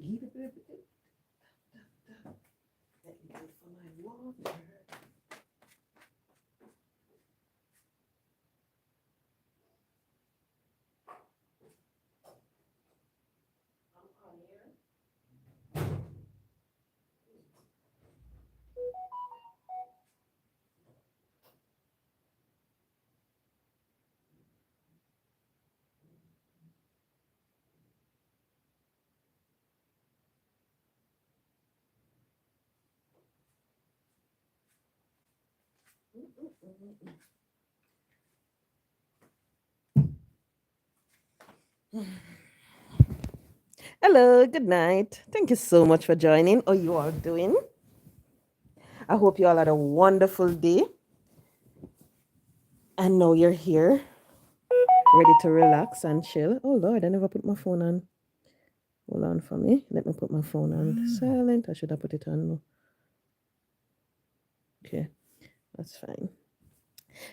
Let me go for my water. I'm on here. Hello, good night. Thank you so much for joining. How you all doing? I hope you all had a wonderful day. And now you're here, ready to relax and chill. Oh Lord, I never put my phone on. Hold on for me. Let me put my phone on silent. I should have put it on. No. Okay, that's fine.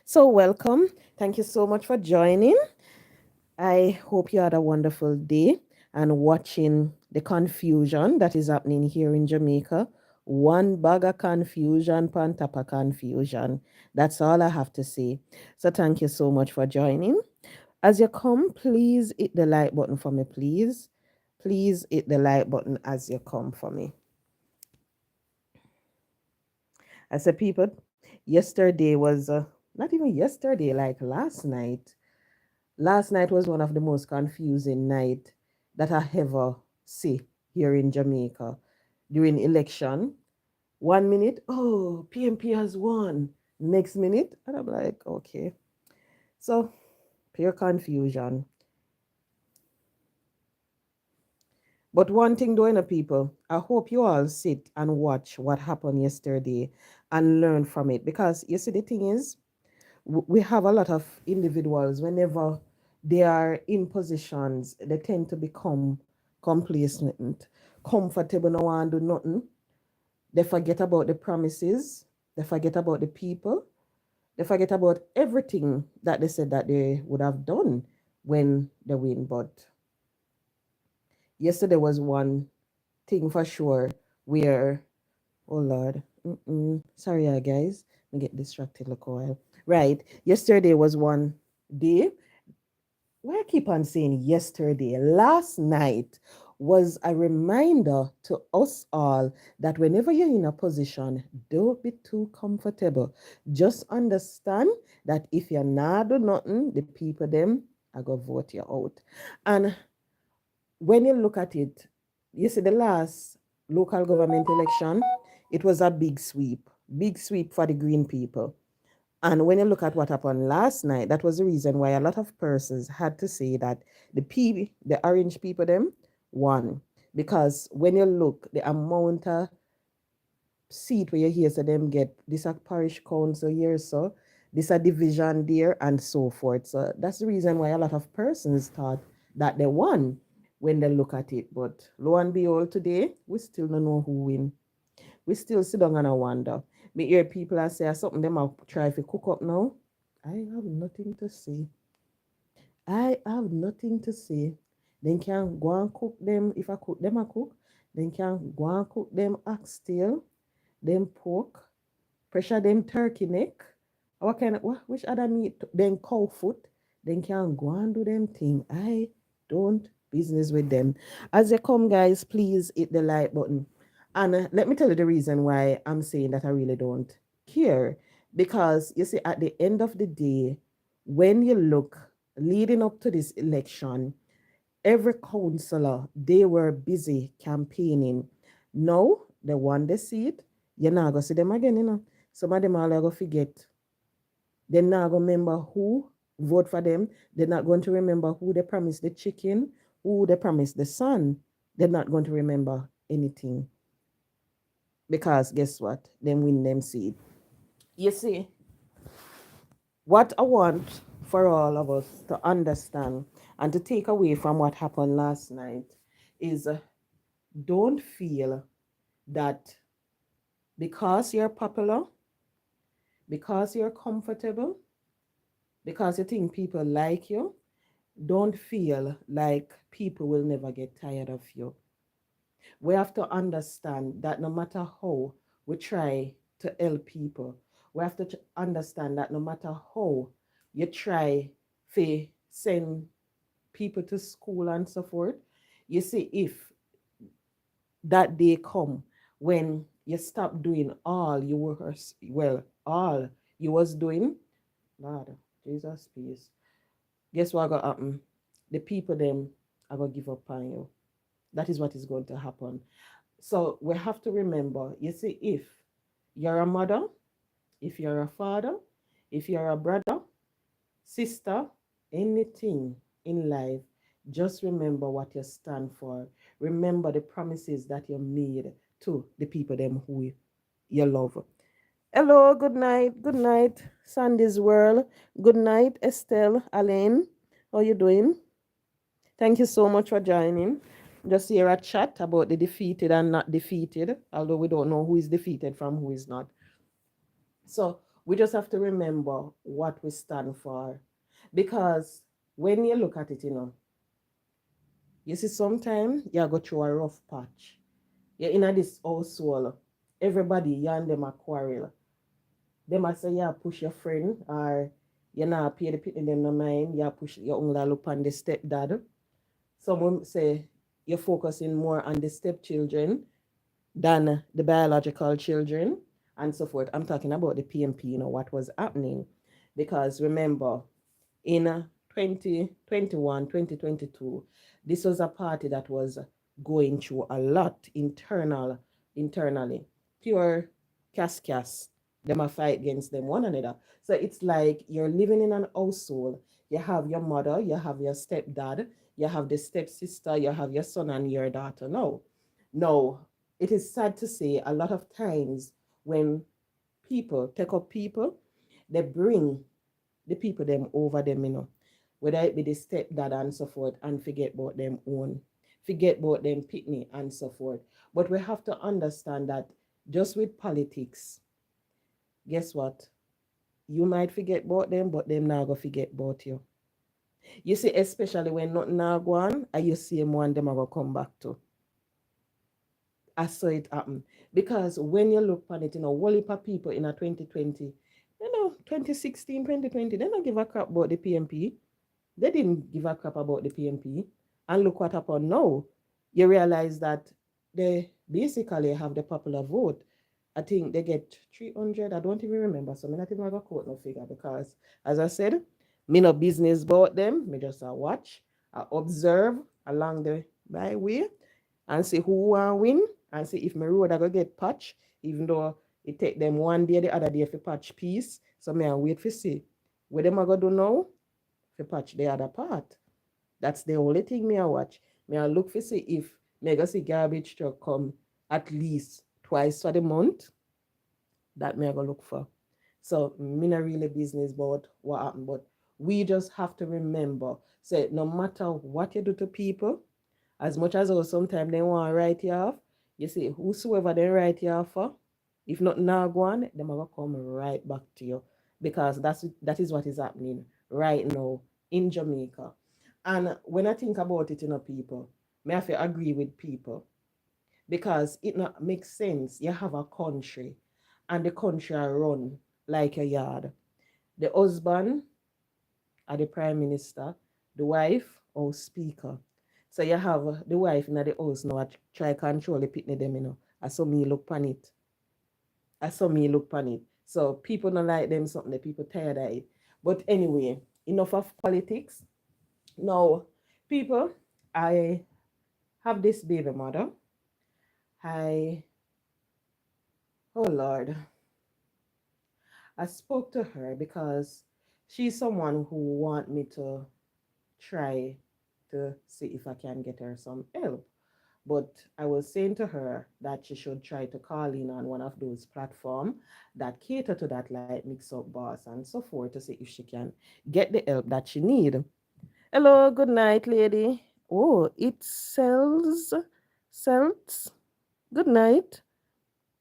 So welcome. Thank you so much for joining. I hope you had a wonderful day and watching the confusion that is happening here in Jamaica. One bag of confusion, pan top of confusion. That's all I have to say. So thank you so much for joining. As you come, please hit the like button for me, please. Please hit the like button as you come for me. I said, people, yesterday was not even yesterday, like last night. Last night was one of the most confusing night that I ever see here in Jamaica during election. 1 minute, oh, PMP has won. Next minute, and I'm like, okay. So pure confusion. But one thing doing, people, I hope you all sit and watch what happened yesterday and learn from it. Because you see, the thing is, we have a lot of individuals, whenever they are in positions, they tend to become complacent, comfortable, no one do nothing. They forget about the promises, they forget about the people, they forget about everything that they said that they would have done when they win. But yesterday was one thing for sure where, oh Lord, sorry, guys, I get distracted. Look a while. Right, yesterday was one day. Why I keep on saying yesterday? Last night was a reminder to us all that whenever you're in a position, don't be too comfortable. Just understand that if you're not do nothing, the people them are gonna vote you out. And when you look at it, you see the last local government election, it was a big sweep for the green people. And when you look at what happened last night, that was the reason why a lot of persons had to say that the orange people them won. Because when you look, the amount of seat where you hear so them get this a parish council here, so this a division there and so forth. So that's the reason why a lot of persons thought that they won when they look at it. But lo and behold, today we still don't know who win. We still sit down and I wonder. Me hear people are say something them are try to cook up now. I have nothing to say. I have nothing to say. Then can go and cook them. If I cook them, I cook. Then can go and cook them oxtail, them pork, pressure them turkey neck. What kind of which other meat? Then cow foot. Then can go and do them thing. I don't business with them. As you come, guys, please hit the like button. And let me tell you the reason why I'm saying that I really don't care. Because you see, at the end of the day, when you look leading up to this election, every councillor, they were busy campaigning. Now, they won the seat, you're not going to see them again, Some of them are going to forget. They're not going to remember who vote for them. They're not going to remember who they promised the chicken, who they promised the sun. They're not going to remember anything. Because guess what? Them win them seat. You see, what I want for all of us to understand and to take away from what happened last night is don't feel that because you're popular, because you're comfortable, because you think people like you, don't feel like people will never get tired of you. We have to understand that no matter how we try to help people, we have to understand that no matter how you try to send people to school and so forth, you see, if that day come when you stop doing all you were, well, all you was doing, Lord, Jesus, peace. Guess what gonna happen? The people them are gonna give up on you. That is what is going to happen. So we have to remember, you see, if you're a mother, if you're a father, if you're a brother, sister, anything in life, just remember what you stand for. Remember the promises that you made to the people them who you love. Hello, good night, good night, Sandy's world. Good night, Estelle, Alain. How you doing? Thank you so much for joining. Just hear a chat about the defeated and not defeated, although we don't know who is defeated from who is not. So we just have to remember what we stand for. Because when you look at it, you see, sometimes you go through a rough patch. You're in this household, everybody, you and them a quarrel. They might say, yeah, push your friend, or you not pay the people them no mind, you push your uncle look on the stepdad. Someone say you're focusing more on the stepchildren than the biological children and so forth. I'm talking about the PMP, what was happening. Because remember, in 2021, 2022, this was a party that was going through a lot internally. Pure cascas, them a fight against them one another. So it's like you're living in an household. You have your mother, you have your stepdad, you have the stepsister, you have your son and your daughter. No, it is sad to say a lot of times when people take up people, they bring the people them over them, whether it be the stepdad and so forth, and forget about them own, forget about them pitney and so forth. But we have to understand that just with politics, guess what? You might forget about them, but them now go forget about you. You see, especially when nothing now go on, and you see them one them are gonna come back to. I saw it happen. Because when you look on it, whole heap of people in a 2020, 2016, 2020, they don't give a crap about the PMP. They didn't give a crap about the PMP. And look what happened now. You realize that they basically have the popular vote. I think they get 300. I don't even remember. So I'm not even going to quote no figure because, as I said, me no business about them. Me just watch, I observe along the byway and see who want win and see if my road I go get patch, even though it take them one day the other day for patch piece. So me I wait for see what them I go do now for patch the other part. That's the only thing me I watch. Me I look for see if me go see garbage truck come at least twice for the month. That me I go look for. So me not really business about what happened, but we just have to remember, say no matter what you do to people, as much as sometimes they want to write you off, you see, whosoever they write you off for, if not now go on, they will come right back to you. Because that is what is happening right now in Jamaica. And when I think about it, people, may I have to agree with people. Because it not makes sense. You have a country and the country are run like a yard. The husband are the prime minister, the wife or speaker. So you have the wife in the house now try control the pitney them, I saw me look pan it. I saw me look pan it. So people don't like them something, the people tired of it. But anyway, enough of politics. Now, people, I have this baby mother. I, oh Lord, I spoke to her because she's someone who want me to try to see if I can get her some help. But I was saying to her that she should try to call in on one of those platforms that cater to that, like Mix Up Boss and so forth, to see if she can get the help that she need. Hello, good night, lady. Oh, it sells. Good night.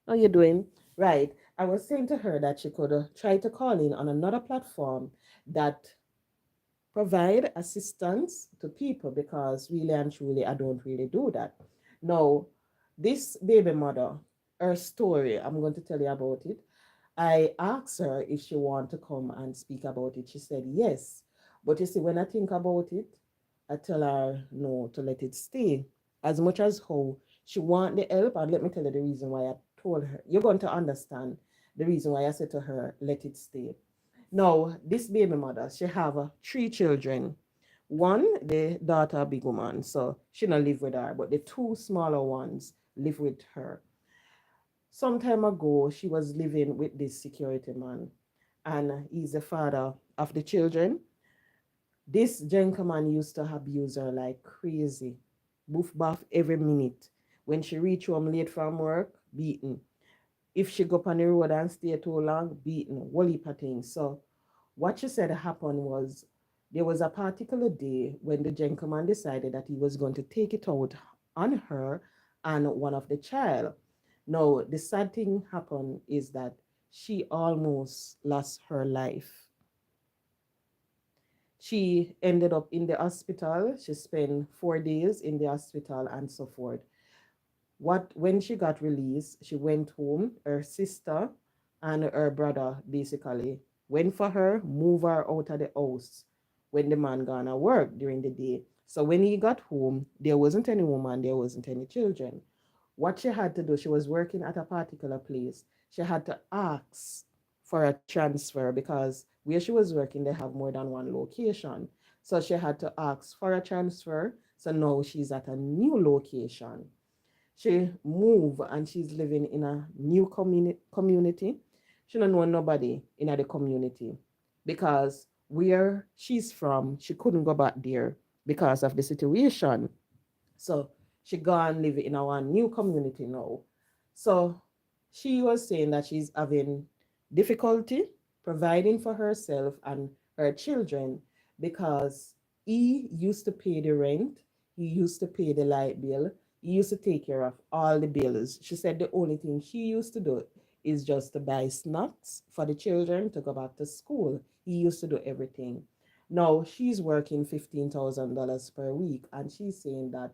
How you doing? Right. I was saying to her that she could try to call in on another platform that provide assistance to people because really and truly I don't really do that. Now, This baby mother, her story, I'm going to tell you about it. I asked her if she want to come and speak about it. She said yes. But you see, when I think about it, I tell her no, to let it stay. As much as how she want the help, and let me tell you the reason why I told her. You're going to understand the reason why I said to her, let it stay. Now, this baby mother, she have three children. One, the daughter, a big woman, so she not live with her, but the two smaller ones live with her. Some time ago, she was living with this security man, and he's the father of the children. This gentleman used to abuse her like crazy. Boof bath every minute. When she reach home late from work, beaten. If she go up on the road and stay too long, beaten. Whole heap of things. So what she said happened was there was a particular day when the gentleman decided that he was going to take it out on her and one of the child. Now, the sad thing happened is that she almost lost her life. She ended up in the hospital. She spent 4 days in the hospital and so forth. When she got released, she went home. Her sister and her brother basically went for her, move her out of the house when the man gonna work during the day. So when he got home, there wasn't any woman, there wasn't any children. What she had to do, she was working at a particular place. She had to ask for a transfer because where she was working, they have more than one location. So she had to ask for a transfer. So now she's at a new location. She moved and she's living in a new community. She don't know nobody in the community because where she's from, she couldn't go back there because of the situation. So she gone live in our new community now. So she was saying that she's having difficulty providing for herself and her children because he used to pay the rent, he used to pay the light bill, he used to take care of all the bills. She said the only thing she used to do is just to buy snacks for the children to go back to school. He used to do everything. Now she's working $15,000 per week, and she's saying that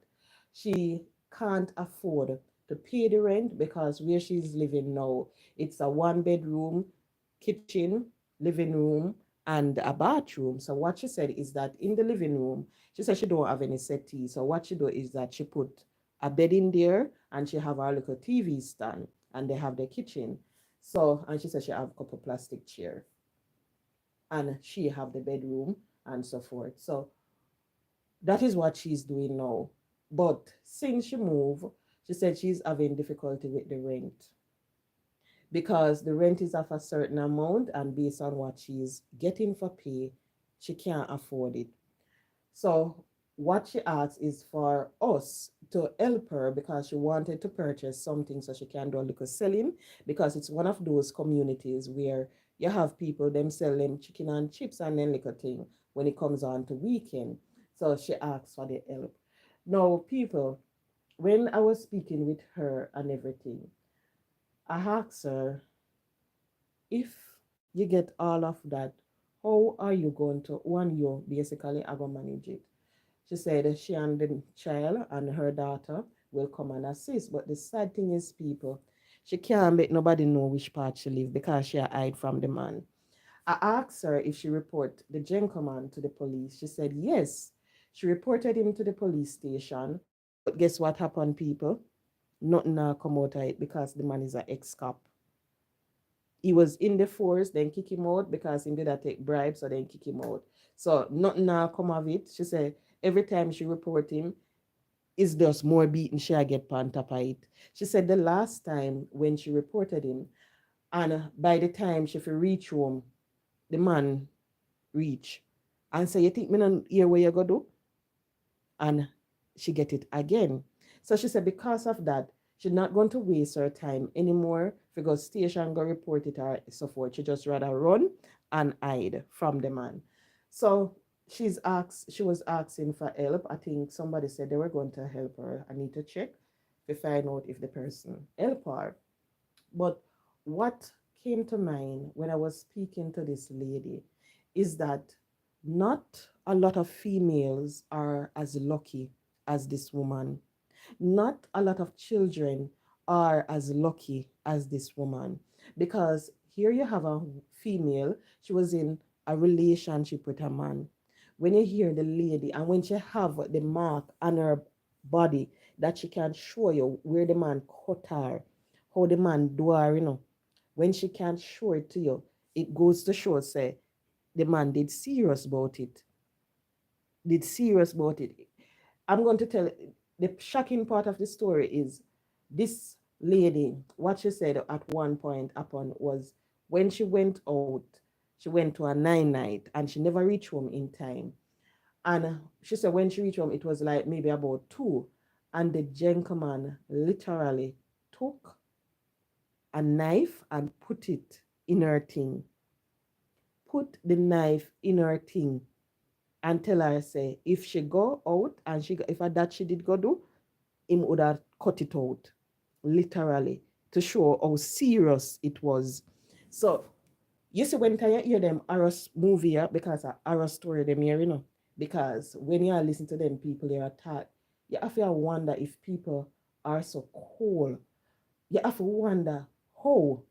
she can't afford to pay the rent because where she's living now, it's a one bedroom, kitchen, living room, and a bathroom. So what she said is that in the living room, she said she don't have any settee. So what she do is that she put a bed in there and she have a little TV stand and they have the kitchen. So and she said she have a couple plastic chair and she have the bedroom and so forth. So that is what she's doing now. But since she moved, she said she's having difficulty with the rent because the rent is of a certain amount, and based on what she's getting for pay, she can't afford it. So what she asked is for us to help her because she wanted to purchase something so she can do a little selling because it's one of those communities where you have people them sell them chicken and chips and then little thing when it comes on to weekend. So she asked for the help. Now, people, when I was speaking with her and everything, I asked her, if you get all of that, how are you going to, one, you basically are going to manage it? She said she and the child and her daughter will come and assist. But the sad thing is, people, she can't make nobody know which part she live because she hide from the man. I asked her if she report the gentleman to the police. She said yes. She reported him to the police station. But guess what happened, people? Nothing now come out of it because the man is an ex-cop. He was in the force, then kick him out because he did not take bribes, so then kick him out. So nothing now come of it. She said every time she report him, it's just more beating she get on top of it. She said the last time when she reported him, and by the time she reach home, the man reach and say, you think me not hear what you go do? And she get it again. So she said because of that, she's not going to waste her time anymore because station go report it or so forth. She just rather run and hide from the man. So she was asking for help. I think somebody said they were going to help her. I need to check to find out if the person help her. But what came to mind when I was speaking to this lady is that not a lot of females are as lucky as this woman. Not a lot of children are as lucky as this woman, because here you have a female, she was in a relationship with a man. When you hear the lady, and when she have the mark on her body that she can show you where the man cut her, how the man do her, when she can't show it to you, it goes to show, say, the man did serious about it. Did serious about it. I'm going to tell the shocking part of the story is this lady, what she said at one point upon was when she went out, she went to a night and she never reached home in time. And she said when she reached home, it was like maybe about 2. And the gentleman literally took a knife and put it in her thing. Put the knife in her thing and tell her, say, if she go out and if that she did go do, him would have cut it out, literally, to show how serious it was. So you see, when you hear them horror movie, yeah, because a horror story them here, because when you listen to them people they are taught, you have to wonder if people are so cold. You have to wonder how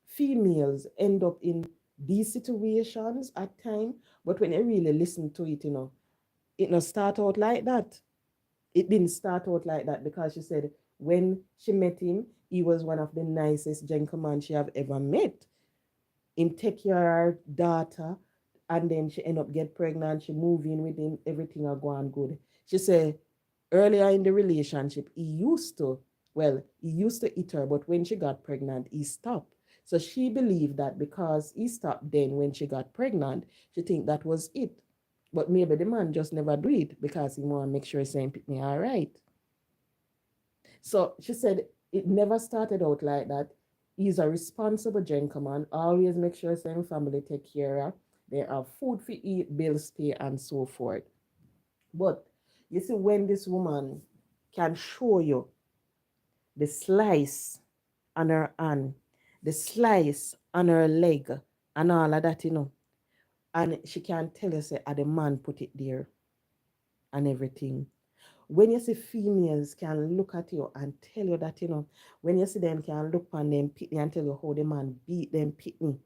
females end up in these situations at time. But when you really listen to it, it not start out like that. It didn't start out like that, because she said when she met him, he was one of the nicest gentlemen she have ever met. Him take care of her daughter, and then she end up get pregnant. She move in with him. Everything are going good. She said earlier in the relationship, he used to eat her, but when she got pregnant, he stopped. So she believed that because he stopped then when she got pregnant, she think that was it. But maybe the man just never do it because he want to make sure he's saying pick me all right. So she said it never started out like that. He's a responsible gentleman, always make sure same family take care of. They have food for eat, bills pay, and so forth. But you see, when this woman can show you the slice on her hand, the slice on her leg, and all of that, and she can tell you, say, the man put it there and everything. When you see females can look at you and tell you that, when you see them can look on them pitney and tell you how the man beat them pitney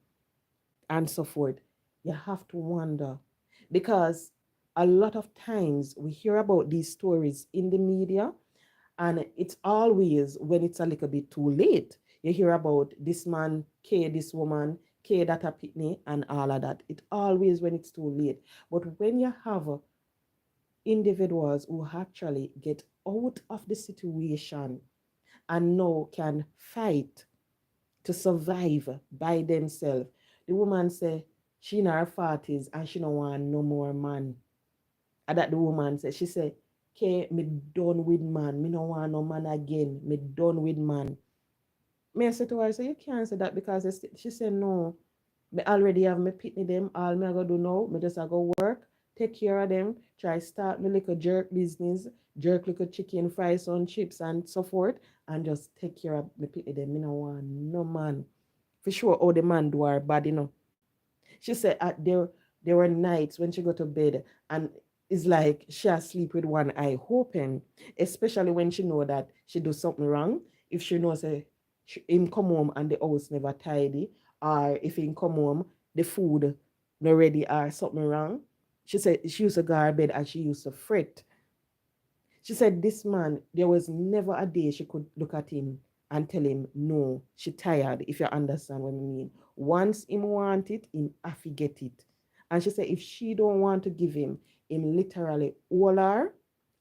and so forth, you have to wonder. Because a lot of times we hear about these stories in the media, and it's always when it's a little bit too late. You hear about this man, K, this woman, K that a pitney, and all of that. It always when it's too late. But when you have individuals who actually get out of the situation and now can fight to survive by themselves. The woman say she in her 40s and she don't want no more man. And that the woman said, she said, okay, me done with man. Me no want no man again. Me done with man. Me I said to her, I said, you can't say that because she said, no, me already have me pitney them. All me I go do now, me just I go work, take care of them, try start me little jerk business, jerk little chicken, fry some chips and so forth, and just take care of me pitney them. Me no want no man. For sure, all the man do her bad, She said there were nights when she go to bed and it's like she sleep with one eye open, especially when she know that she do something wrong. If she knows him come home and the house never tidy, or if him come home the food not ready or something wrong, she said she used to go to bed and she used to fret. She said this man, there was never a day she could look at him and tell him no, she tired, if you understand what I mean. Once him want it, him have to get it. And she said if she don't want to give him literally hold her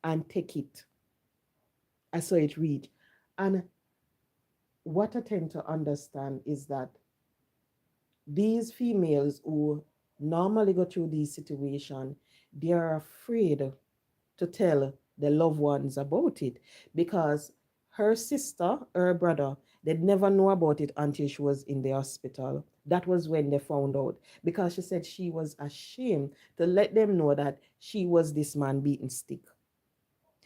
and take it. I saw it read. And what I tend to understand is that these females who normally go through these situations, they are afraid to tell the loved ones about it, because her sister, her brother, they'd never know about it until she was in the hospital. That was when they found out, because she said she was ashamed to let them know that she was this man beating stick.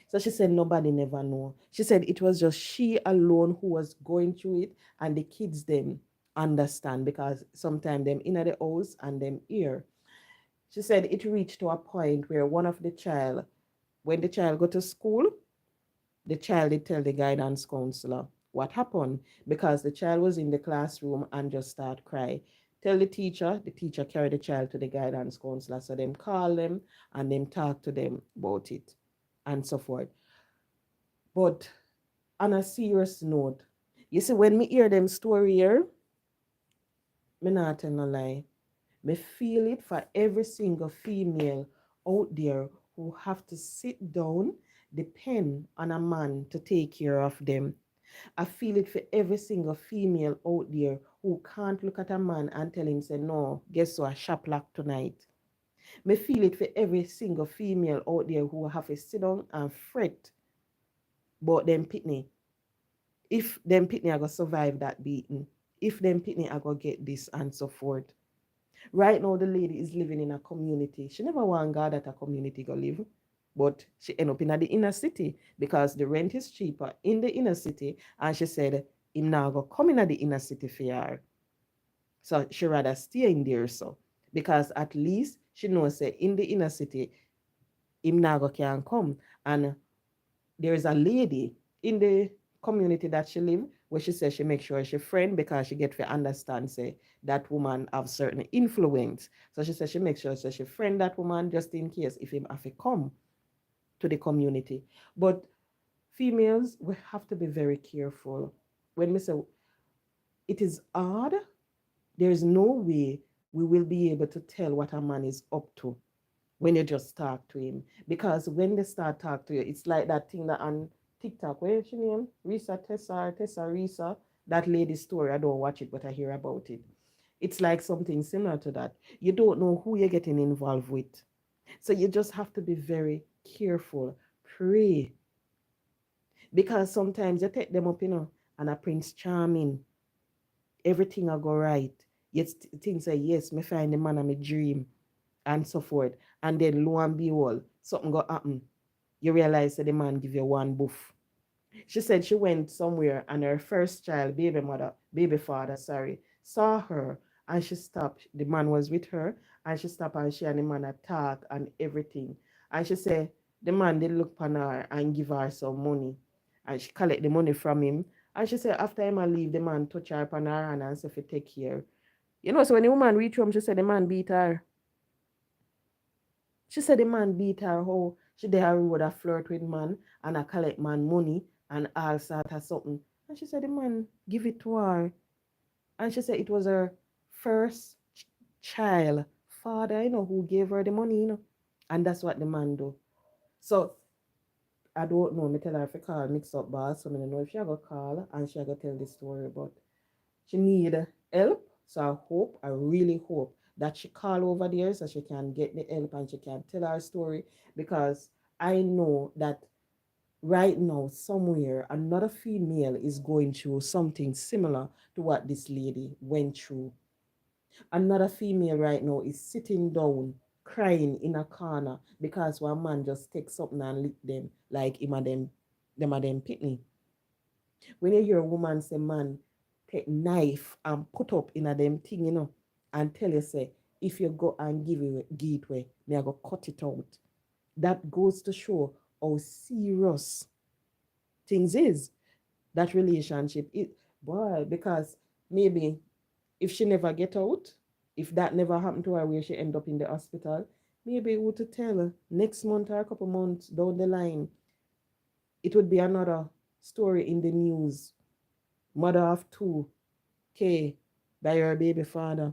So she said nobody never know. She said it was just she alone who was going through it, and the kids them understand because sometimes them in the house and them here. She said it reached to a point where one of the child, when the child go to school, The child did tell the guidance counselor what happened because the child was in the classroom and just start cry. Tell the teacher carry the child to the guidance counselor. So them call them and them talk to them about it and so forth. But on a serious note, you see, when me hear them story here, me not tell no lie. Me feel it for every single female out there who have to sit down, depend on a man to take care of them. I feel it for every single female out there who can't look at a man and tell him, say, no, guess what, shop lock tonight. Me feel it for every single female out there who have to sit down and fret about them pitney. If them pitney are going to survive that beating, if them pitney are going to get this and so forth. Right now, the lady is living in a community. She never want God at a community go live, but she end up in the inner city because the rent is cheaper in the inner city. And she said, him now go come in at the inner city for her. So she rather stay in there so. Because at least she knows that in the inner city, him now go can come. And there is a lady in the community that she live where she says she make sure she friend because she get to understand say that woman have certain influence. So she says she make sure she friend that woman just in case if him have to come to the community. But females, we have to be very careful. When we say it is hard, there is no way we will be able to tell what a man is up to when you just talk to him. Because when they start talk to you, it's like that thing that on TikTok, where is she name? Tessa Risa. That lady's story. I don't watch it, but I hear about it. It's like something similar to that. You don't know who you're getting involved with. So you just have to be very careful. Pray. Because sometimes you take them up, and a Prince Charming, everything will go right. Yet things say, yes, me find the man of my dream and so forth. And then lo and behold, something go happen. You realize that the man give you one boof. She said she went somewhere and her first child, baby father, saw her and she stopped. The man was with her and she stopped and she and the man attack and everything. And she said the man did look upon her and give her some money. And she collect the money from him. And she said after him I leave, the man touch her upon her hand and say if you take care. So when the woman reached home, she said the man beat her. She said the man beat her how she did her road a flirt with man and I collect man money and all sort of something. And she said the man give it to her. And she said it was her first child father, who gave her the money, And that's what the man do. So I don't know, me tell her if I call mix up boss, so I don't know if she ever call and she ever tell the story, but she need help. So I really hope that she call over there so she can get the help and she can tell her story because I know that right now somewhere another female is going through something similar to what this lady went through. Another female right now is sitting down crying in a corner because one man just takes something and lick them like him and them pitney. When you hear a woman say man take knife and put up in a them thing, and tell you say if you go and give it way, me I go cut it out. That goes to show how serious things is that relationship. Boy, because maybe if she never get out, if that never happened to her where she end up in the hospital, maybe it would to tell her next month or a couple months down the line, it would be another story in the news. Mother of 2K by her baby father.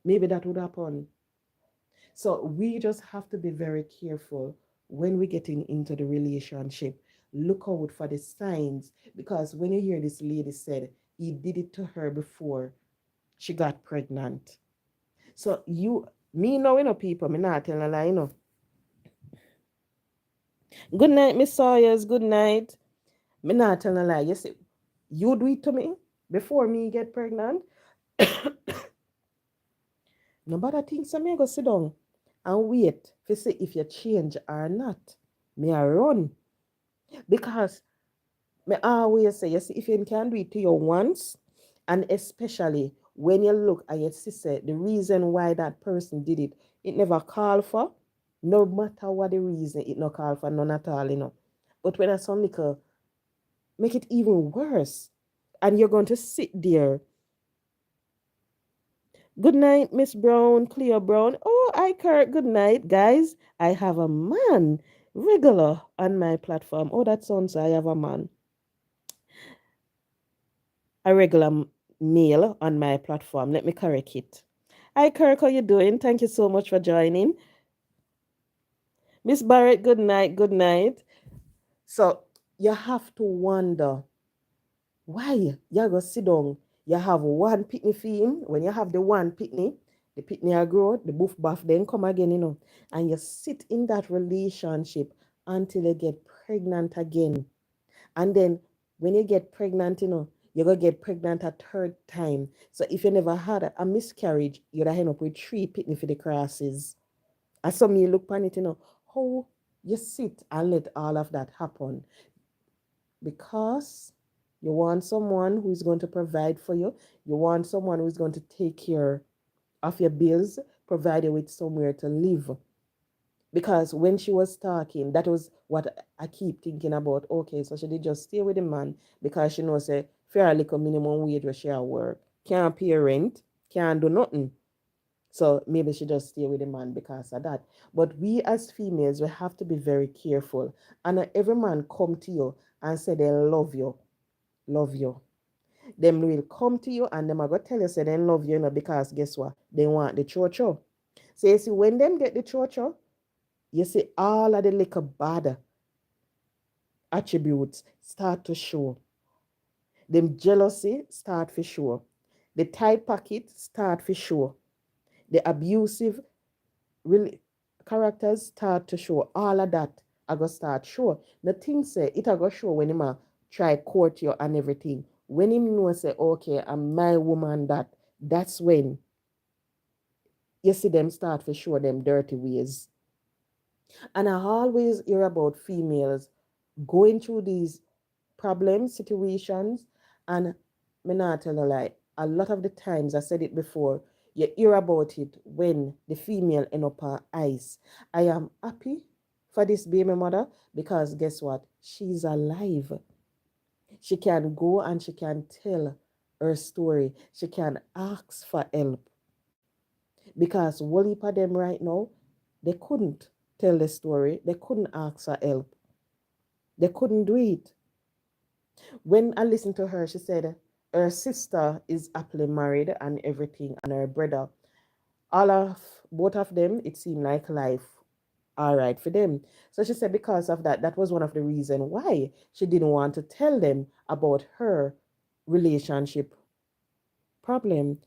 Maybe that would happen. So we just have to be very careful when we're getting into the relationship. Look out for the signs because when you hear this lady said he did it to her before she got pregnant. So me knowing people, me not telling a lie, Good night, Miss Sawyers. Good night. Me not telling a lie. You see, you do it to me before me get pregnant. Nobody thinks I may go sit down and wait to see if you change or not. Me I run. Because me always say, you see, if you can do it to you once, and especially when you look at your sister, the reason why that person did it, it never called for. No matter what the reason, it no call for none at all, But when a son liquor, make it even worse. And you're going to sit there. Good night, Miss Brown, Cleo Brown. Oh, I Kurt. Good night, guys. I have a man regular on my platform. Oh, that sounds I have a man. A regular male on my platform. Let me correct it. Hi, Kirk. How you doing? Thank you so much for joining. Miss Barrett, good night. Good night. So you have to wonder why you go sit down. You have one pitney film. When you have the one pitney, the pitney are grow, the boof buff then come again, and you sit in that relationship until you get pregnant again. And then when you get pregnant, you're gonna get pregnant a third time. So if you never had a miscarriage, you'd end up with three pitney for the crosses. And some you look on it, how you sit and let all of that happen. Because you want someone who is going to provide for you. You want someone who is going to take care of your bills, provide you with somewhere to live. Because when she was talking, that was what I keep thinking about. Okay, so she did just stay with the man because she knows a fair little minimum wage where she work. Can't pay rent, can't do nothing. So maybe she just stay with the man because of that. But we as females, we have to be very careful. And every man come to you and say they love you. Love you. Them will come to you and them are going to tell you say they love you, because guess what? They want the chocho. So you see, when them get the chocho, you see all of the little bad attributes start to show. Them jealousy start for sure. The tight pocket start for sure. The abusive really characters start to show. All of that I go start show. The thing say it I go show when him try court you and everything. When him know say, okay, I'm my woman, that's when you see them start to show them dirty ways. And I always hear about females going through these problems, situations, and me not tell a lie. A lot of the times, I said it before, you hear about it when the female end up her ice. I am happy for this baby mother because guess what? She's alive. She can go and she can tell her story. She can ask for help. Because whole heap of them right now, they couldn't tell the story. They couldn't ask for help. They couldn't do it. When I listened to her, she said her sister is happily married and everything, and her brother. Both of them, it seemed like life all right for them. So she said because of that, that was one of the reasons why she didn't want to tell them about her relationship problem,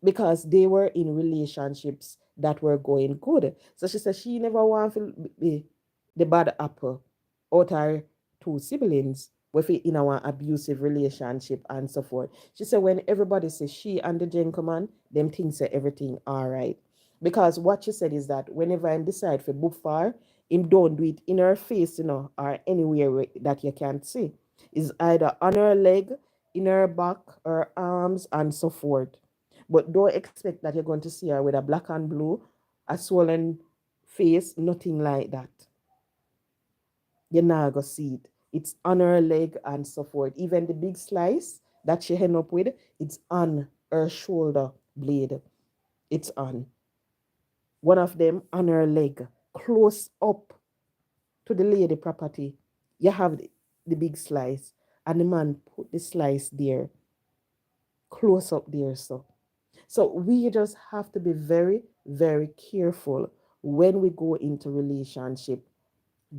because they were in relationships that were going good. So she said she never want to be the bad apple out her two siblings with it in our abusive relationship and so forth. She said when everybody says she and the gentleman, them things say everything all right. Because what she said is that whenever I decide for book far, him don't do it in her face, or anywhere that you can't see. Is either on her leg, in her back, her arms, and so forth. But don't expect that you're going to see her with a black and blue, a swollen face, nothing like that. You're not going to see it. It's on her leg and so forth. Even the big slice that she end up with, it's on her shoulder blade. It's on. One of them on her leg, close up to the lady property. You have the big slice, and the man put the slice there, close up there. So we just have to be very, very careful when we go into relationship.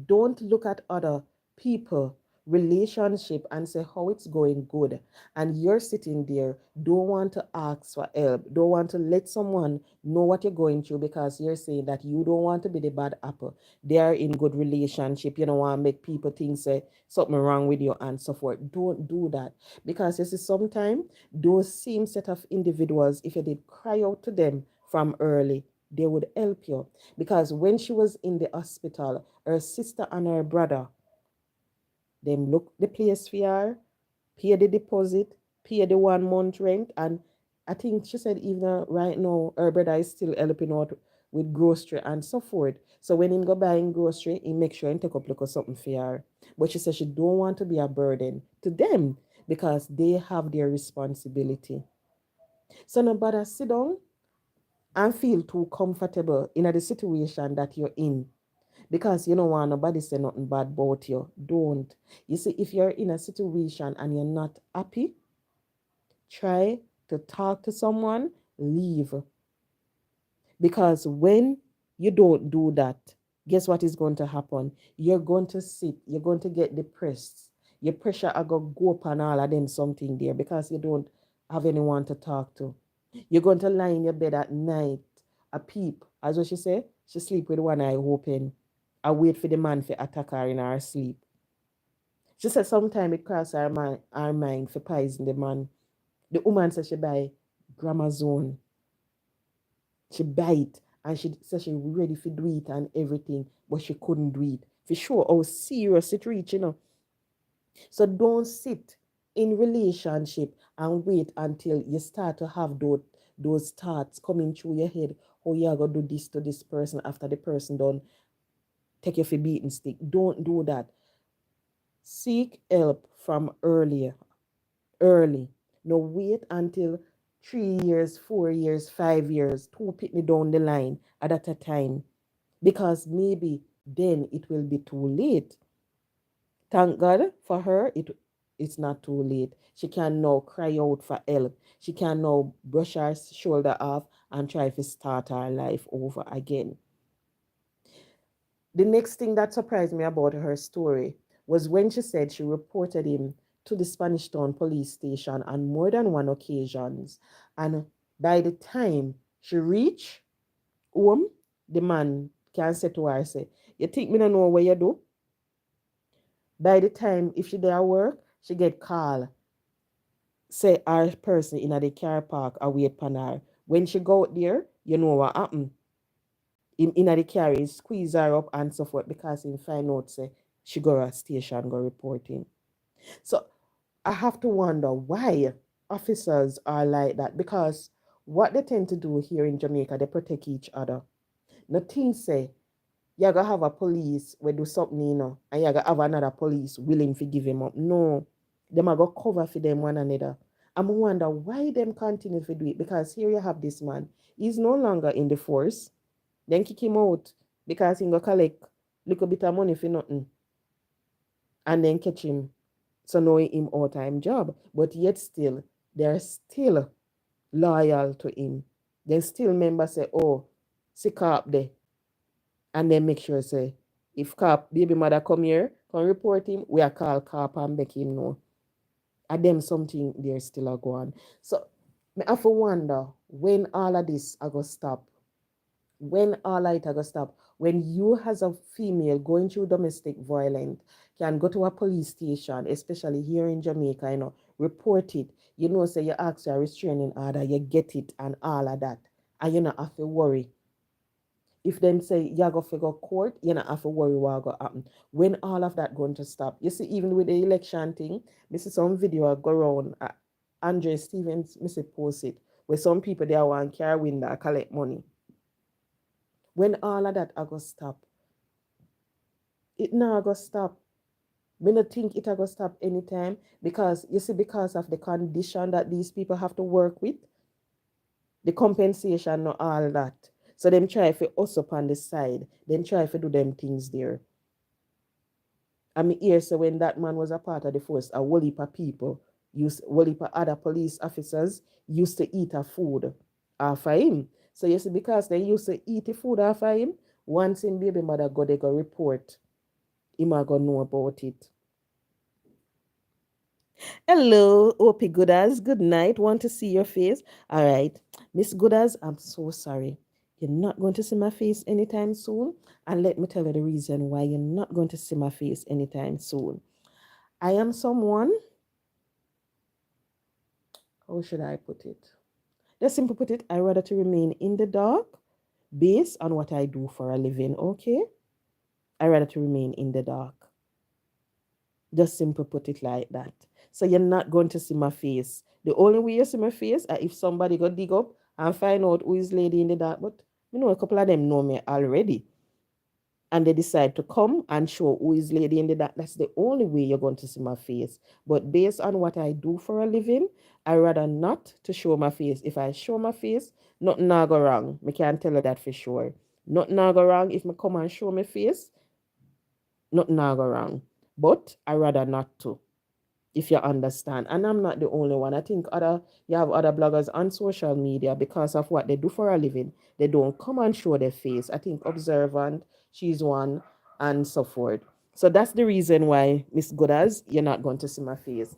Don't look at other people relationship and say how it's going good, and you're sitting there, don't want to ask for help, don't want to let someone know what you're going through because you're saying that you don't want to be the bad apple. They are in good relationship, you don't want to make people think say something wrong with you and so forth. Don't do that, because you see sometimes those same set of individuals, if you did cry out to them from early, they would help you. Because when she was in the hospital, her sister and her brother, them look the place for her, pay the deposit, pay the 1 month rent, and I think she said even right now her brother is still helping out with grocery and so forth. So when him go buying grocery, he make sure he take up look something for her. But she said she don't want to be a burden to them because they have their responsibility. So nobody sit down and feel too comfortable in the situation that you're in because you don't want nobody say nothing bad about you. Don't. You see, if you're in a situation and you're not happy, try to talk to someone, leave. Because when you don't do that, guess what is going to happen? You're going to sit, you're going to get depressed. Your pressure are going to go up on all of them something there because you don't have anyone to talk to. You're going to lie in your bed at night, a peep. As what she said, she sleep with one eye open. I wait for the man to attack her in her sleep. She said sometime it crossed her mind for poison the man. The woman said she buy Gramazone. She buy it and she said she ready to do it and everything, but she couldn't do it. For sure how serious it reach, So don't sit in relationship and wait until you start to have those thoughts coming through your head. Oh, you are gonna do this to this person after the person done take you for beating stick. Don't do that. Seek help from early. No wait until 3 years, 4 years, 5 years, to put me down the line at a time. Because maybe then it will be too late. Thank God for her, it's not too late. She can now cry out for help. She can now brush her shoulder off and try to start her life over again. The next thing that surprised me about her story was when she said she reported him to the Spanish Town police station on more than one occasions. And by the time she reached home, the man can say to her, say, you think me don't know what you do? By the time, if she there at work, she get call. Say our person in the car park await pan her. When she go out there, you know what happened. In the car, he squeeze her up and so forth because he find out say she go to a station go reporting. So I have to wonder why officers are like that because what they tend to do here in Jamaica, they protect each other. Nothing say you gotta have a police we do something, and you gotta have another police willing to give him up. No, them are go cover for them one another. I'm wonder why them continue to do it because here you have this man. He's no longer in the force. Then kick him out because he go collect little bit of money for nothing. And then catch him. So now him all-time job. But yet still, they're still loyal to him. Then still members say, oh, see cop there. And then make sure say, if cop, baby mother come here, come report him, we are call cop and make him know. And them something there still a go on. So I have to wonder when all of this are going to stop. When all of it are going to stop. When you as a female going through domestic violence can go to a police station, especially here in Jamaica, report it. Say you ask for a restraining order, you get it and all of that. And you not have to worry. If them say you go figure court, you not have to worry what going to happen. When all of that going to stop? You see, even with the election thing, this is some video go around. Andre Stevens, Mr. post it, where some people they want car window collect money. When all of that are going to stop? It not going to stop. We don't think it are going to stop anytime because, you see, because of the condition that these people have to work with, the compensation, not all that. So them try to us up on the side. Then try to do them things there. I mean, here, so when that man was a part of the force, a whole heap of people, whole heap of other police officers used to eat a food off of him. So you see, because they used to eat the food off of him, once in baby mother go, they go report, he might go know about it. Hello, OP Goodas. Good night. Want to see your face? All right. Miss Goodas, I'm so sorry. You're not going to see my face anytime soon. And let me tell you the reason why you're not going to see my face anytime soon. I am someone, how should I put it? Just simply put it, I rather to remain in the dark based on what I do for a living, okay? I rather to remain in the dark. Just simply put it like that. So you're not going to see my face. The only way you see my face is if somebody go dig up and find out who is lady in the dark. But You know, a couple of them know me already. And they decide to come and show who is lady in the dark. That's the only way you're going to see my face. But based on what I do for a living, I rather not to show my face. If I show my face, nothing not go wrong. Me can't tell you that for sure. Nothing not go wrong if me come and show my face. Nothing not go wrong. But I rather not to, if you understand. And I'm not the only one. I think you have other bloggers on social media because of what they do for a living. They don't come and show their face. I think Observant, she's one, and so forth. So that's the reason why, Miss Goodas, you're not going to see my face.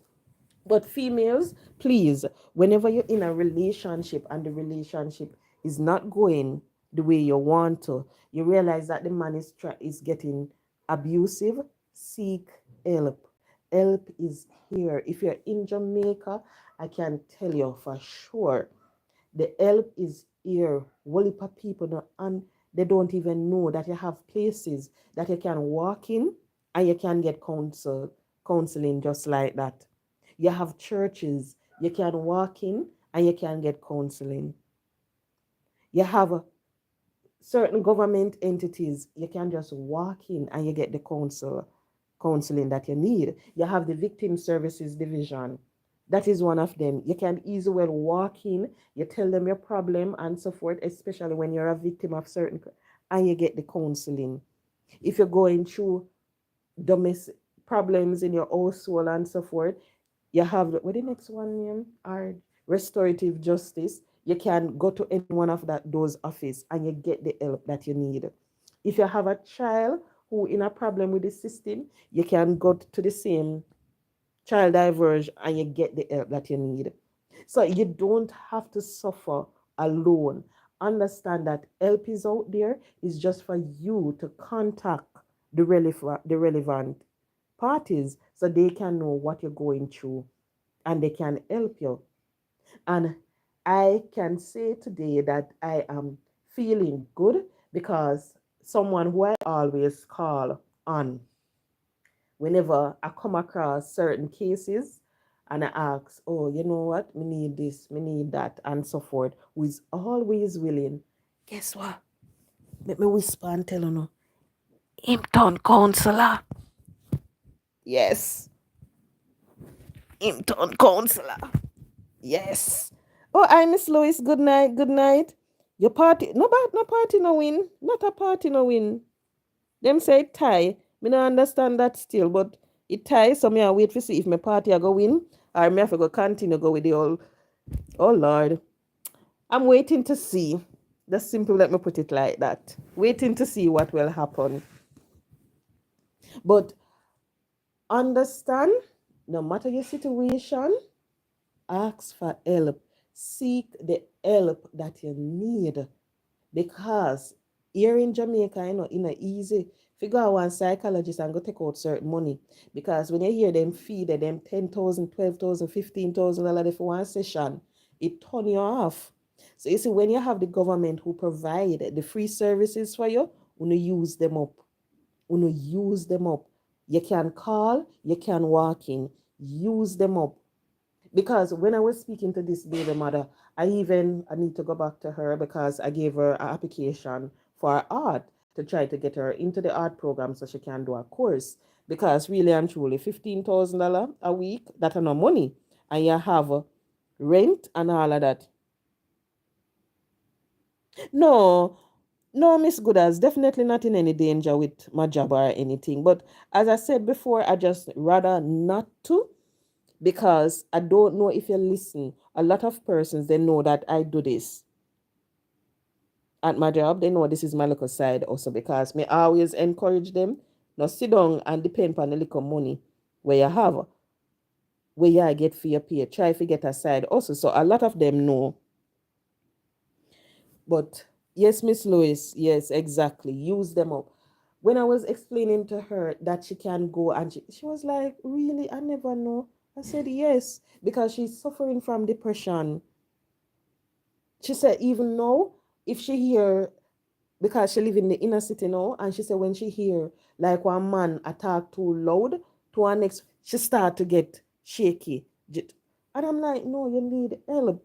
But females, please, whenever you're in a relationship and the relationship is not going the way you want to, you realize that the man is getting abusive, seek help. Help is here. If you're in Jamaica, I can tell you for sure the help is here. Whole heap of people don't, and they don't even know that you have places that you can walk in and you can get counseling just like that. You have churches you can walk in and you can get counseling. You have certain government entities you can just walk in and you get the counseling that you need. You have the victim services division. That is one of them. You can easily walk in, you tell them your problem and so forth, especially when you're a victim of certain, and you get the counseling. If you're going through domestic problems in your household and so forth, you have what the next one name are restorative justice. You can go to any one of those office and you get the help that you need. If you have a child who in a problem with the system, you can go to the same child diverge and you get the help that you need. So you don't have to suffer alone. Understand that help is out there. It's just for you to contact the relevant parties so they can know what you're going through and they can help you. And I can say today that I am feeling good because someone who I always call on whenever I come across certain cases and I ask, oh, you know what, me need this, me need that, and so forth, who is always willing. Guess what? Let me whisper and tell you no. Impton counselor. Yes. Impton counselor. Yes. Oh, I Miss Lois. Good night. Good night. Your party, no party, no win. Not a party, no win. Them say tie. Me no understand that still, but it ties. So me I wait to see if my party I go win or me have to go continue go with the all. Oh Lord, I'm waiting to see. That's simple. Let me put it like that. Waiting to see what will happen. But understand, no matter your situation, ask for help. Seek the help that you need. Because here in Jamaica, you know, in a easy figure out one psychologist and go take out certain money. Because when you hear them feed them 10,000, 12,000, 15,000 dollars for one session, it turn you off. So you see, when you have the government who provide the free services for you, when you use them up. When you use them up. You can call, you can walk in, use them up. Because when I was speaking to this baby mother, I need to go back to her because I gave her an application for art to try to get her into the art program so she can do a course. Because really and truly, $15,000 a week, that's no money. And you have rent and all of that. No, no, Miss Goodas, definitely not in any danger with my job or anything. But as I said before, I just rather not to because I don't know if you listen. A lot of persons they know that I do this at my job. They know this is my little side also because me always encourage them. Now sit down and depend on the little money where you have, where you get for your pay. Try to get aside also. So a lot of them know. But yes, Miss Lewis, yes, exactly. Use them up. When I was explaining to her that she can go and she was like, really? I never know. I said, yes, because she's suffering from depression. She said, even now, if she hear, because she live in the inner city now, and she said when she hear like one man attack too loud to her next, she start to get shaky. And I'm like, no, you need help.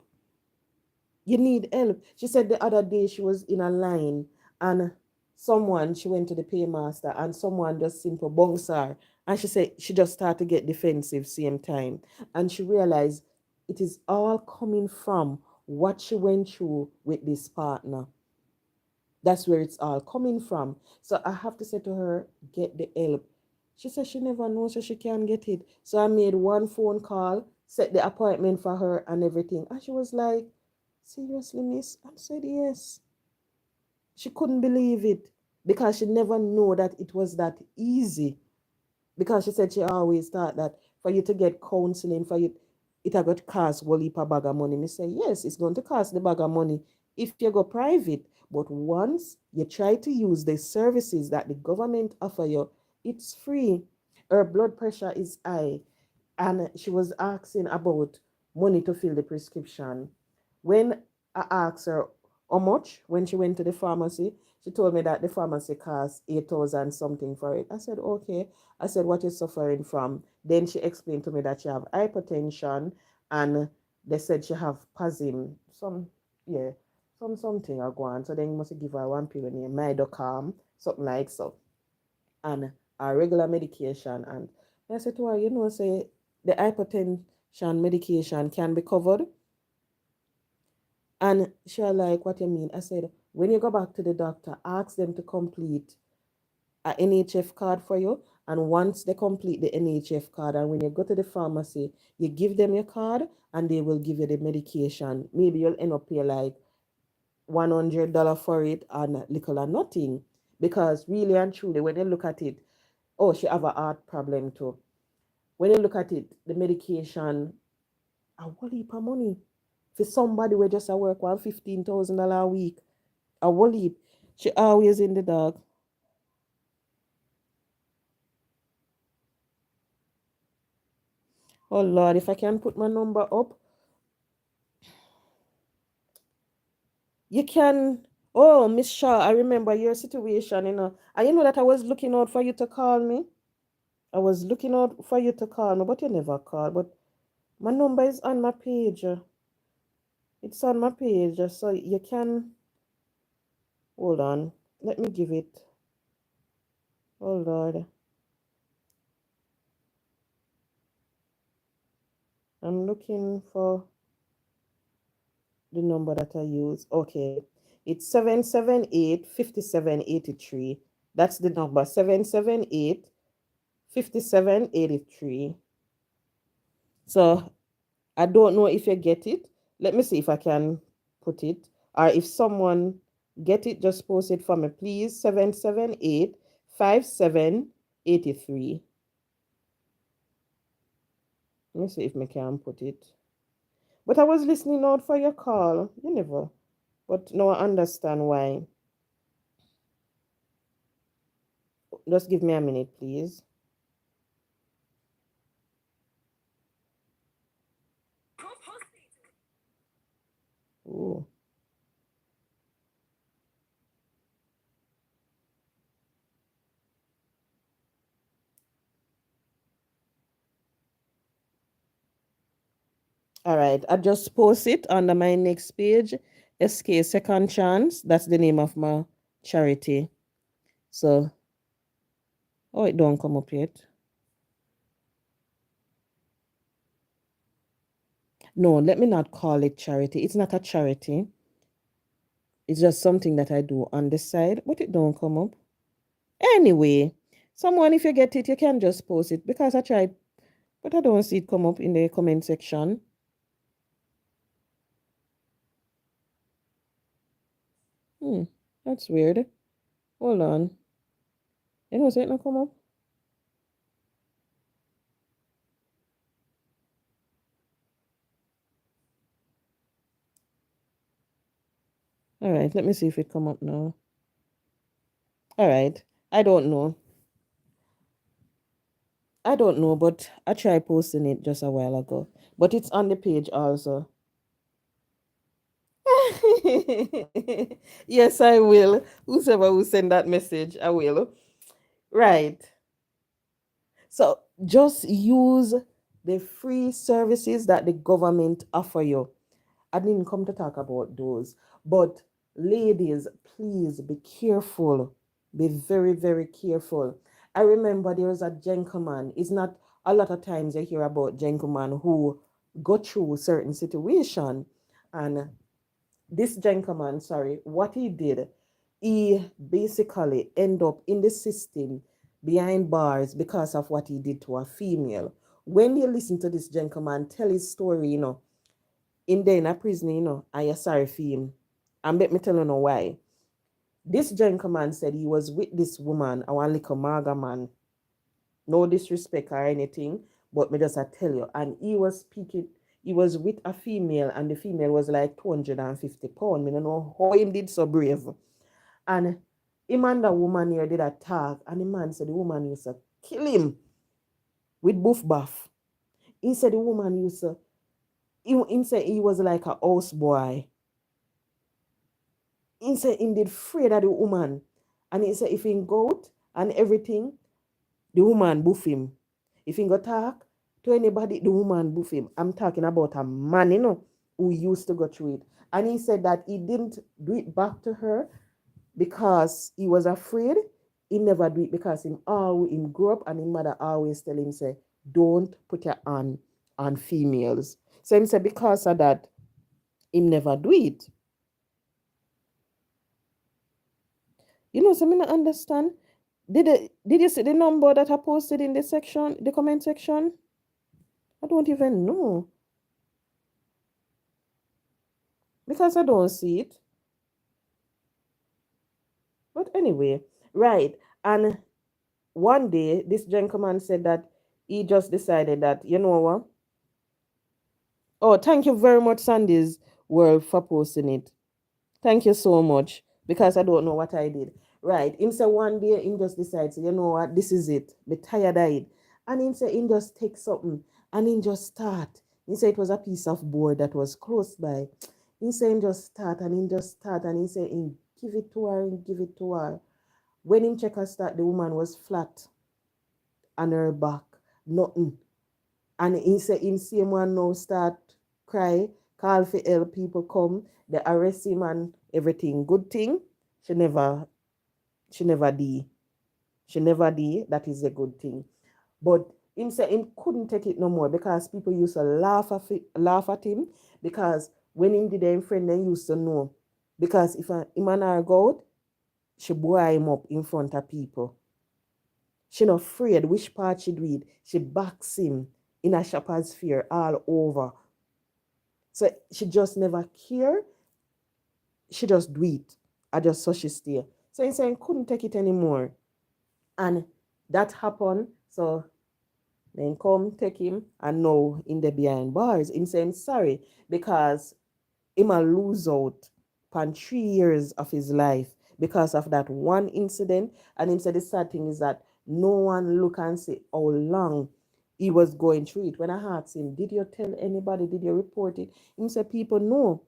You need help. She said the other day she was in a line and she went to the paymaster and someone just simple bounce her. And she said she just started to get defensive same time. And she realized it is all coming from what she went through with this partner. That's where it's all coming from. So I have to say to her, get the help. She said she never knows so she can get it. So I made one phone call, set the appointment for her and everything. And she was like, seriously, miss? I said, yes. She couldn't believe it because she never knew that it was that easy. Because she said she always thought that for you to get counseling, for you, it had got to cost a heap of bag of money. Me say, yes, it's going to cost the bag of money if you go private. But once you try to use the services that the government offer you, it's free. Her blood pressure is high. And she was asking about money to fill the prescription. When I asked her how much when she went to the pharmacy, she told me that the pharmacy cost 8,000 something for it. I said, okay. I said, what is suffering from? Then she explained to me that she have hypertension and they said she have PASIM, yeah, something I go on. So then you must give her one pill named Midocalm, something like so, and a regular medication. And I said to her, say the hypertension medication can be covered. And she was like, what you mean? I said, when you go back to the doctor, ask them to complete a NHF card for you. And once they complete the NHF card, and when you go to the pharmacy, you give them your card and they will give you the medication. Maybe you'll end up paying like $100 for it and little or nothing. Because really and truly, when you look at it, oh, she have a heart problem too. When you look at it, the medication, a whole heap of money. For somebody who just work $15,000 a week, a whole heap. She always in the dark. Oh Lord, if I can put my number up, you can. Oh, Miss Shaw, I remember your situation, And you know that I was looking out for you to call me. I was looking out for you to call me, but you never called. But my number is on my page. It's on my page, so you can. Hold on. Let me give it. Oh Lord. I'm looking for the number that I use. Okay. It's 778-5783. That's the number. 778-5783. So I don't know if you get it. Let me see if I can put it. Or if someone get it, just post it for me, please. 778-5783. Let me see if I can put it. But I was listening out for your call. You never. But now I understand why. Just give me a minute, please. Ooh. All right. I just post it under my next page. SK Second Chance. That's the name of my charity. So, oh, it don't come up yet. No, let me not call it charity. It's not a charity. It's just something that I do on the side, but it don't come up. Anyway, someone, if you get it, you can just post it because I tried, but I don't see it come up in the comment section. That's weird. Hold on. It was it not come up? All right, let me see if it come up now. All right. I don't know. I don't know, but I tried posting it just a while ago. But it's on the page also. Yes, I will. Whosoever will send that message, I will. Right. So just use the free services that the government offer you. I didn't come to talk about those. But ladies, please be careful. Be very, very careful. I remember there was a gentleman. It's not a lot of times I hear about gentlemen who go through certain situation. And this gentleman, sorry, what he did, he basically end up in the system behind bars because of what he did to a female. When you listen to this gentleman tell his story, in there in a prison, and you're sorry for him. And let me tell you know why. This gentleman said he was with this woman, a one little maga man. No disrespect or anything, but me just I tell you. And he was with a female, and the female was like 250 pounds. I don't know how him did so brave. And him and the woman here did attack, and the man said the woman used to kill him with buff buff. He said the woman used to, he said he was like a house boy. He said he did afraid of the woman. And he said if he go out and everything, the woman buff him. If he go talk to anybody, the woman buff him. I'm talking about a man, who used to go through it. And he said that he didn't do it back to her because he was afraid. He never do it because him grew up and his mother always tell him, say, don't put your hand on females. So him say because of that, him never do it. So me not understand. Did you see the number that I posted in the comment section? I don't even know. Because I don't see it. But anyway, right. And one day, this gentleman said that he just decided that, you know what? Oh, thank you very much, Sandy's World, for posting it. Thank you so much. Because I don't know what I did. Right. Him say one day, him just decides, you know what, this is it. Be tired of it. And him say him just take something and him just start. He said it was a piece of board that was close by. He said him just start and him just start and he said him give it to her and give it to her. When him check her start, the woman was flat on her back, nothing. And he said him see him one now start cry, call for help, people come, they arrest him and everything. Good thing, she never did. She never did. That is a good thing. But him said him couldn't take it no more because people used to laugh at him because when him did him friend, they used to know. Because if him and her go out, she boy him up in front of people. She not afraid which part she do it. She backs him in a shopper's fear all over. So she just never care. She just do it. I just saw she stay. So he said couldn't take it anymore. And that happened. So then come take him and now in the behind bars. Him saying sorry because he might lose out upon 3 years of his life because of that one incident. And him said the sad thing is that no one look and say how long he was going through it. When I asked him, did you tell anybody? Did you report it? He said people know.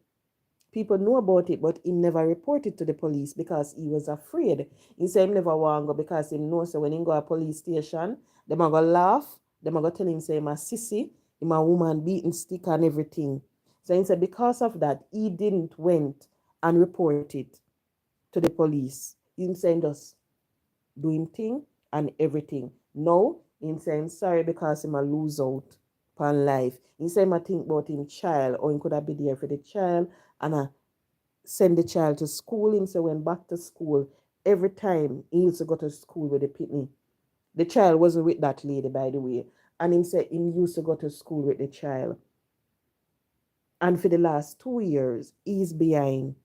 People know about it, but he never reported to the police because he was afraid. He said he never want to go because he knows so when he go to a police station, them are going to laugh. Them are going to tell him say him a sissy, him a woman beating stick and everything. So he said because of that, he didn't went and report it to the police. He said just do him thing and everything. No, he saying sorry because him a lose out upon life. He said him a think about him child or he could have been there for the child and I send the child to school. Him say went back to school. Every time he used to go to school with the pitney. The child wasn't with that lady, by the way. And him said he used to go to school with the child. And for the last 2 years, he's behind.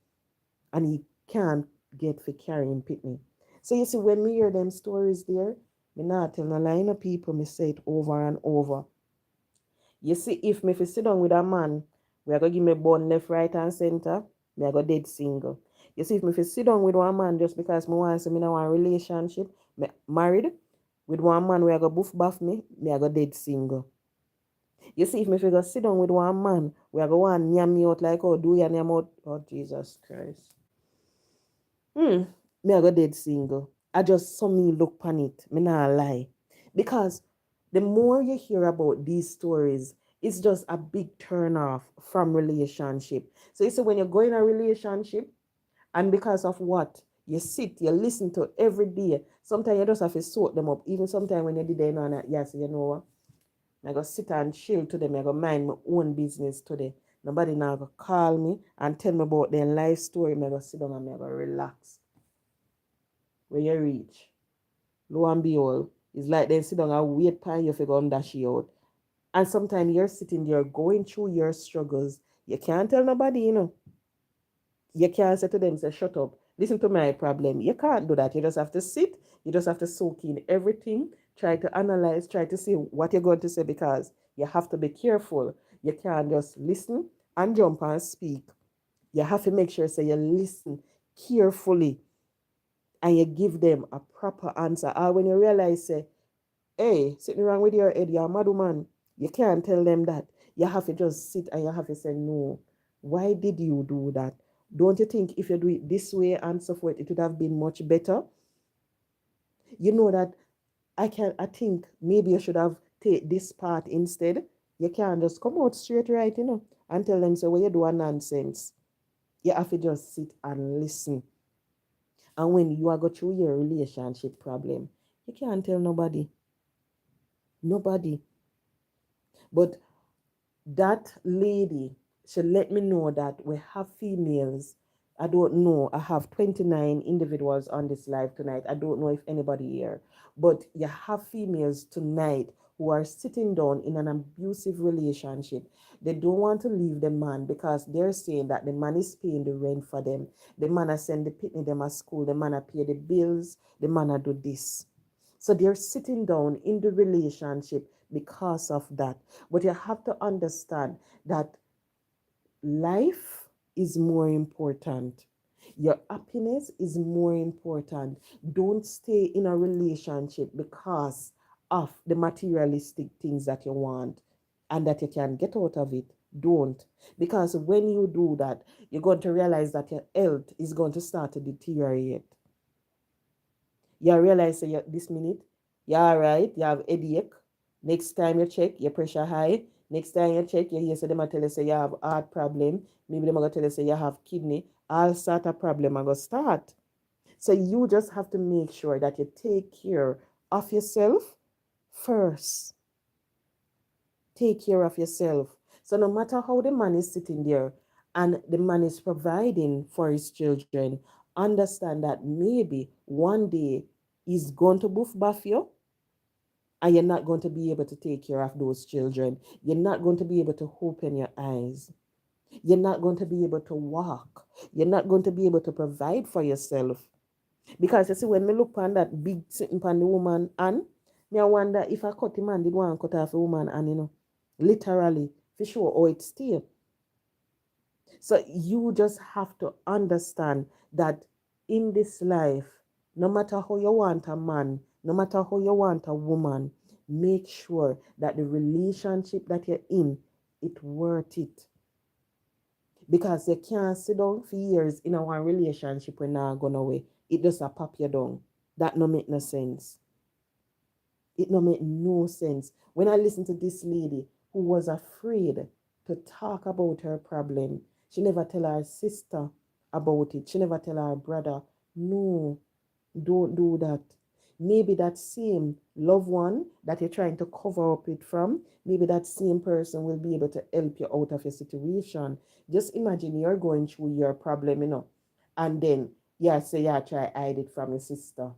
And he can't get for carrying pitney. So you see, when we hear them stories there, me not tell no line of people, me say it over and over. You see, if me fi sit down with a man, we are going to give me bun left, right, and center, me are going dead single. You see, if me fi sit down with one man just because me want to say me no want relationship, me married with one man, we are going to buff buff me are going dead single. You see, if me fi go sit down with one man, we are going to nyam me out like, oh, do you nyam out? Oh, Jesus Christ. Me I go dead single. I just saw me look pan it. Me not lie. Because the more you hear about these stories, It's just a big turn off from relationship. So you see, when you go in a relationship, and because of what you sit, you listen to every day, sometimes you just have to sort them up. Even sometimes when you did there, yes, you know what? I go sit and chill to them. I go mind my own business today. Nobody now go call me and tell me about their life story. I go sit down and I go relax. When you reach, lo and behold, it's like they sit down and wait for you to go and dash you out. And sometimes you're sitting there going through your struggles. You can't tell nobody, you know. You can't say to them, say, shut up, listen to my problem. You can't do that. You just have to sit, you just have to soak in everything, try to analyze, try to see what you're going to say, because you have to be careful. You can't just listen and jump and speak. You have to make sure, say, you listen carefully and you give them a proper answer. Or when you realize, say, hey, sitting wrong with your head, you're a mad woman. You can't tell them that. You have to just sit and you have to say, no, why did you do that? Don't you think if you do it this way and so forth, it would have been much better? You know that I think maybe you should have take this part instead. You can't just come out straight right, and tell them, so when you do a nonsense, you have to just sit and listen. And when you are go through your relationship problem, you can't tell nobody. Nobody. But that lady, she let me know that we have females. I don't know. I have 29 individuals on this live tonight. I don't know if anybody here, but you have females tonight who are sitting down in an abusive relationship. They don't want to leave the man because they're saying that the man is paying the rent for them. The man has send the pitney them at school. The man has pay the bills. The man has do this. So they're sitting down in the relationship because of that. But you have to understand that life is more important. Your happiness is more important. Don't stay in a relationship because of the materialistic things that you want and that you can get out of it. Don't. Because when you do that, you're going to realize that your health is going to start to deteriorate. You realize this minute, you're all right, you have headache. Next time you check, your pressure high. Next time you check, you hear say them tell you say you have heart problem. Maybe them going to tell you say you have kidney. All sort of problem are going to start. So you just have to make sure that you take care of yourself first. Take care of yourself. So no matter how the man is sitting there and the man is providing for his children, understand that maybe one day he's going to buff you, and you're not going to be able to take care of those children. You're not going to be able to open your eyes. You're not going to be able to walk. You're not going to be able to provide for yourself. Because you see, when me look on that big sitting on the woman and me I wonder if a cut man did want to cut off a woman and literally for sure or it still. So you just have to understand that in this life, no matter how you want a man, no matter how you want a woman, make sure that the relationship that you're in, it worth it. Because you can't sit down for years in a one relationship when not gone away. It just a pop you down. That no make no sense. It no make no sense. When I listen to this lady who was afraid to talk about her problem, she never tell her sister about it. She never tell her brother. No, don't do that. Maybe that same loved one that you're trying to cover up it from, maybe that same person will be able to help you out of your situation. Just imagine you're going through your problem, and then say you try hide it from your sister.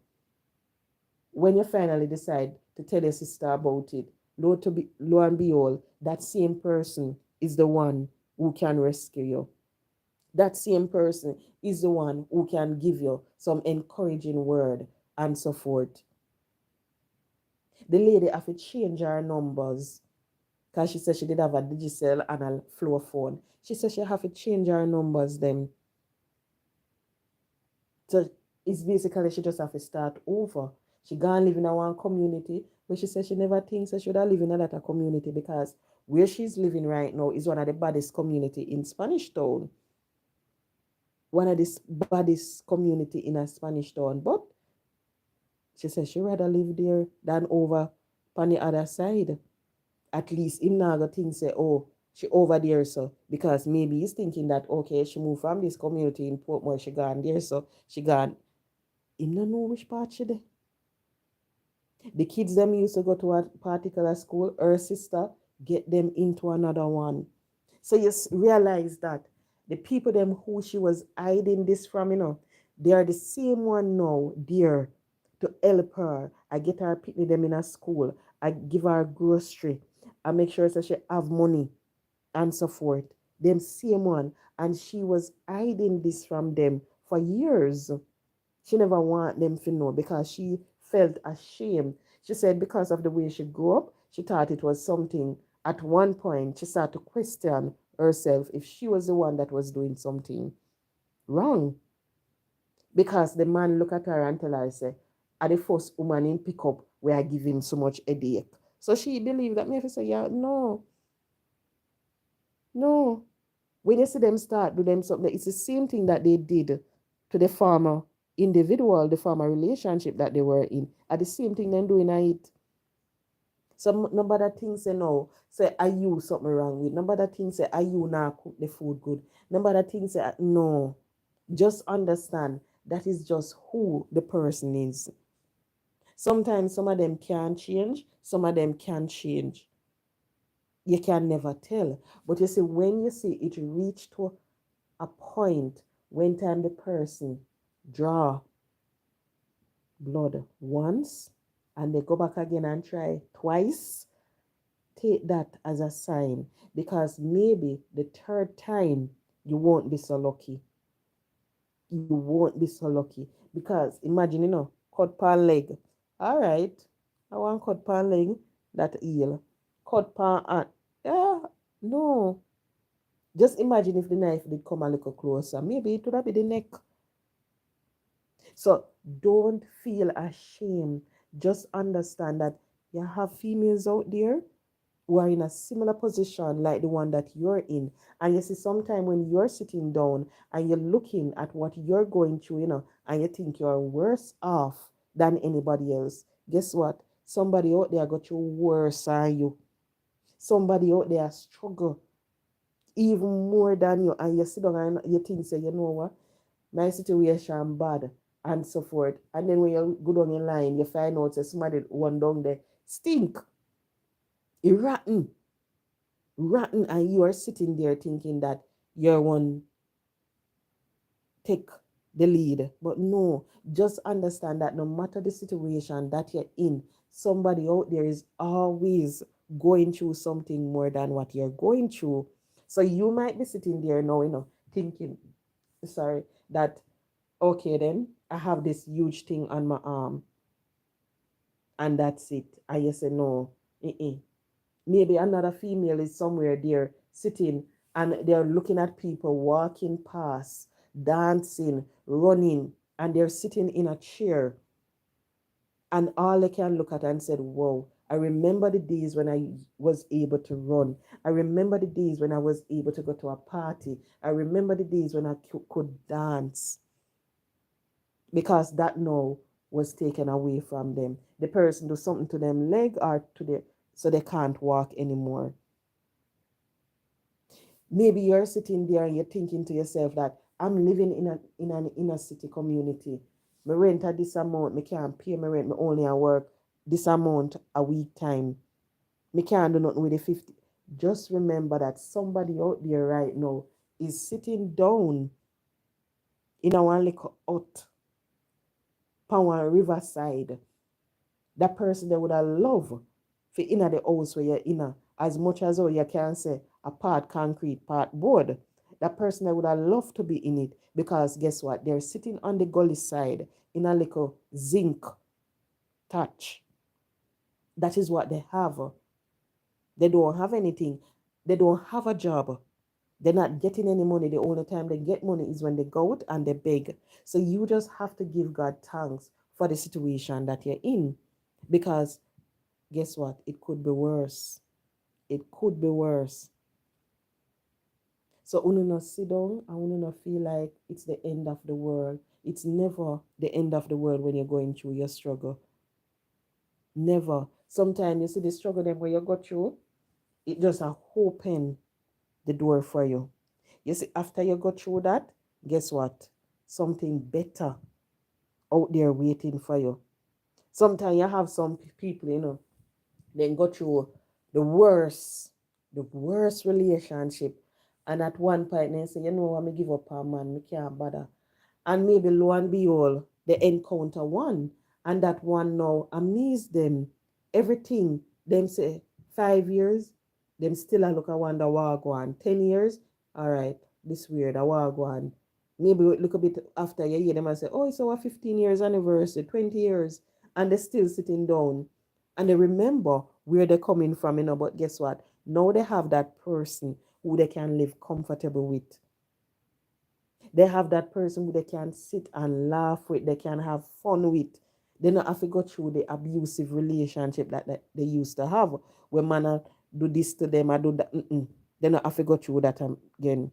When you finally decide to tell your sister about it, lo and behold, that same person is the one who can rescue you. That same person is the one who can give you some encouraging word and so forth. The lady have to change her numbers because she said she did have a Digicel and a floor phone. She said she have to change her numbers then. So it's basically she just have to start over. She gone live in a one community, but she said she never thinks she should have live in another community because where she's living right now is one of the baddest community in Spanish Town. One of the baddest community in a Spanish Town. But she said she rather live there than over on the other side. At least him not go think say, oh, she over there, so because maybe he's thinking that okay, she moved from this community in Portmore, she gone there, so she gone. Him no know which part she there. The kids them used to go to a particular school, her sister get them into another one. So you realize that the people them who she was hiding this from, they are the same one now there to help her. I get her picnic them in a school. I give her grocery. I make sure that she have money and so forth. Them same one. And she was hiding this from them for years. She never want them to know because she felt ashamed. She said because of the way she grew up, she thought it was something. At one point, she started to question herself if she was the one that was doing something wrong. Because the man look at her and tell her, say, are the first woman in pickup where I give him so much headache. So she believed that. Me have to say, yeah, no, no. When you see them start do them something, it's the same thing that they did to the former individual, the former relationship that they were in. Are the same thing them doing it. So nobody thinks say no, say are you something wrong with. Nobody thinks say are you not cook the food good. Nobody thinks say no. Just understand that is just who the person is. Sometimes some of them can change, some of them can change. You can never tell. But you see, when you see it reach to a point when time the person draw blood once and they go back again and try twice, take that as a sign because maybe the third time you won't be so lucky. You won't be so lucky because imagine, cut pan leg. All right, I want cut pan leg that heal. Cut pan and yeah, no. Just imagine if the knife did come a little closer. Maybe it would have been the neck. So don't feel ashamed. Just understand that you have females out there who are in a similar position like the one that you're in. And you see, sometimes when you're sitting down and you're looking at what you're going through, and you think you're worse off than anybody else, guess what? Somebody out there got you worse than you. Somebody out there struggle even more than you. And you sit down and you think, say, you know what? My situation bad and so forth. And then when you go down in line, you find out that somebody one down there stink. It rotten. Rotten, and you are sitting there thinking that you're one take the lead. But no, just understand that no matter the situation that you're in, somebody out there is always going through something more than what you're going through. So you might be sitting there now, thinking, sorry, that okay, then I have this huge thing on my arm, and that's it. And you say, no, maybe another female is somewhere there sitting and they're looking at people walking past, dancing, running, and they're sitting in a chair. And all they can look at and said, whoa, I remember the days when I was able to run. I remember the days when I was able to go to a party. I remember the days when I could dance because that now was taken away from them. The person do something to them leg or to their so they can't walk anymore. Maybe you're sitting there and you're thinking to yourself that I'm living in an inner city community. My rent at this amount, me can't pay my rent, me only at work this amount a week time. Me can't do nothing with the 50. Just remember that somebody out there right now is sitting down in a one little hut, power riverside. That person they would have loved for in the house where you're in as much as all you can say a part concrete, part board. That person they would have loved to be in it because guess what? They're sitting on the gully side in a little zinc thatch. That is what they have. They don't have anything. They don't have a job. They're not getting any money. The only time they get money is when they go out and they beg. So you just have to give God thanks for the situation that you're in. Because guess what? It could be worse. It could be worse. So uno not sit down and uno not feel like it's the end of the world. It's never the end of the world when you're going through your struggle. Never. Sometimes you see the struggle then when you go through. It just open the door for you. You see, after you go through that, guess what? Something better out there waiting for you. Sometimes you have some people, then go through the worst relationship. And at one point, they say, I'm going to give up on man, me can't bother. And maybe lo and behold, they encounter one. And that one now amaze them. Everything, them say, 5 years, them still a look at wonder what go on. 10 years, all right, this weird, I want go on. Maybe look a bit after you hear them and say, oh, it's our 15 years anniversary, 20 years. And they're still sitting down. And they remember where they're coming from, but guess what? Now they have that person who they can live comfortable with. They have that person who they can sit and laugh with, they can have fun with. They not have to go through the abusive relationship that they used to have. When man do this to them, I do that. They not have to go through that again.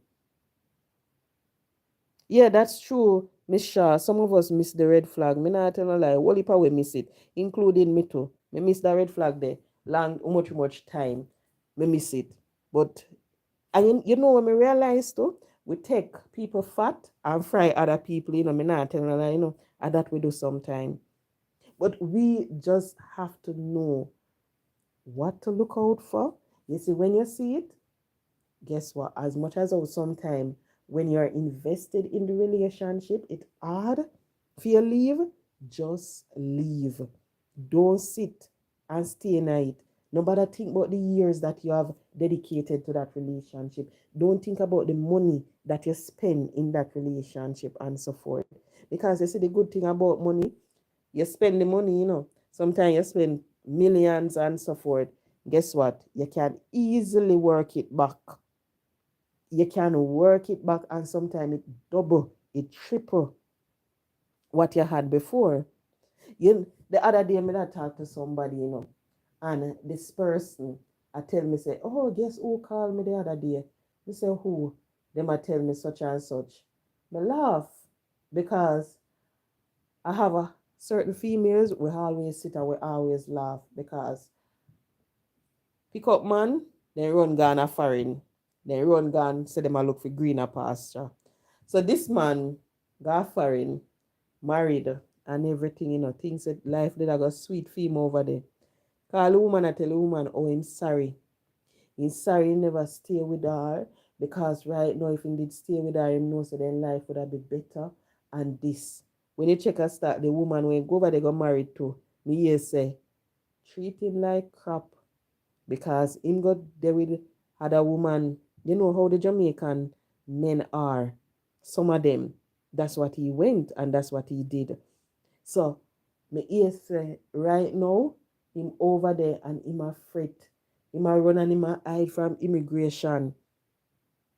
Yeah, that's true, Miss Shaw. Some of us miss the red flag. Me not tell a lie. Whole heap we miss it, including me too. Me miss the red flag there. Long, much time. Me miss it. But and when me realize too, we take people fat and fry other people, me not telling a lie, and that we do sometime. But we just have to know what to look out for. You see, when you see it, guess what? As much as sometimes when you're invested in the relationship, it's hard for you leave, just leave. Don't sit and stay in it. No matter think about the years that you have dedicated to that relationship. Don't think about the money that you spend in that relationship and so forth. Because you see the good thing about money, you spend the money, sometimes you spend millions and so forth. Guess what? You can easily work it back. You can work it back, and sometimes it double, it triple what you had before. The other day I talked to somebody, and this person I tell me, say, oh, guess who called me the other day? Me say, who? Them I tell me such and such. Me laugh because I have a certain females, we always sit and we always laugh because pick up man, they run gone a foreign. They run gone, say them a look for greener pasture. So this man got foreign, married, and everything, things that life did I got sweet fame over there. Call the woman, I tell the woman, oh, I'm sorry. He's sorry he never stay with her because right now if he did stay with her, he knows that then life would have been better. And this. When you check a start, the woman when go over they got married to, me here say, treat him like crap. Because him got there with other woman. You know how the Jamaican men are. Some of them. That's what he went and that's what he did. So me here say right now, him over there and him afraid. Him a run and him a hide from immigration.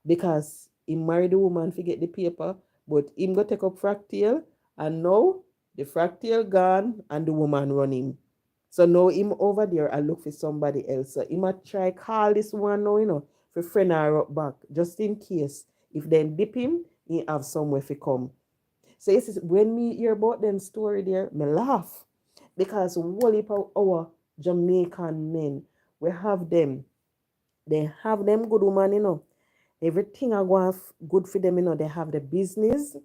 Because he married the woman to get the paper, but him go take up Fractal, and now the Fractal gone and the woman run him. So now him over there I look for somebody else. So him a try call this one now, for friend her up back, just in case. If they dip him, he have somewhere to come. So you see, when me hear about them story there, me laugh. Because whole heap of our Jamaican men, we have them. They have them good woman, Everything are going good for them, They have the business,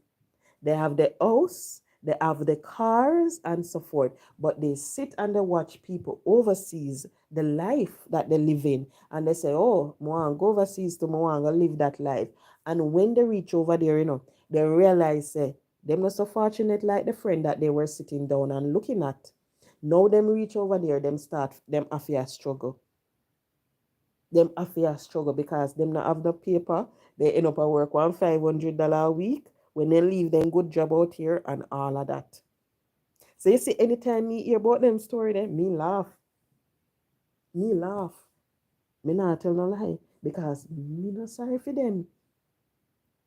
they have the house, they have the cars and so forth. But they sit and they watch people overseas, the life that they live in. And they say, oh, I want to go overseas to want to live that life. And when they reach over there, they realize, they're not so fortunate like the friend that they were sitting down and looking at. Now them reach over there, them affair struggle. Them affair struggle because them not have the paper. They end up at work $1,500 a week. When they leave, then good job out here and all of that. So you see, anytime me hear about them story, then me laugh. Me laugh. Me not tell no lie. Because me not sorry for them.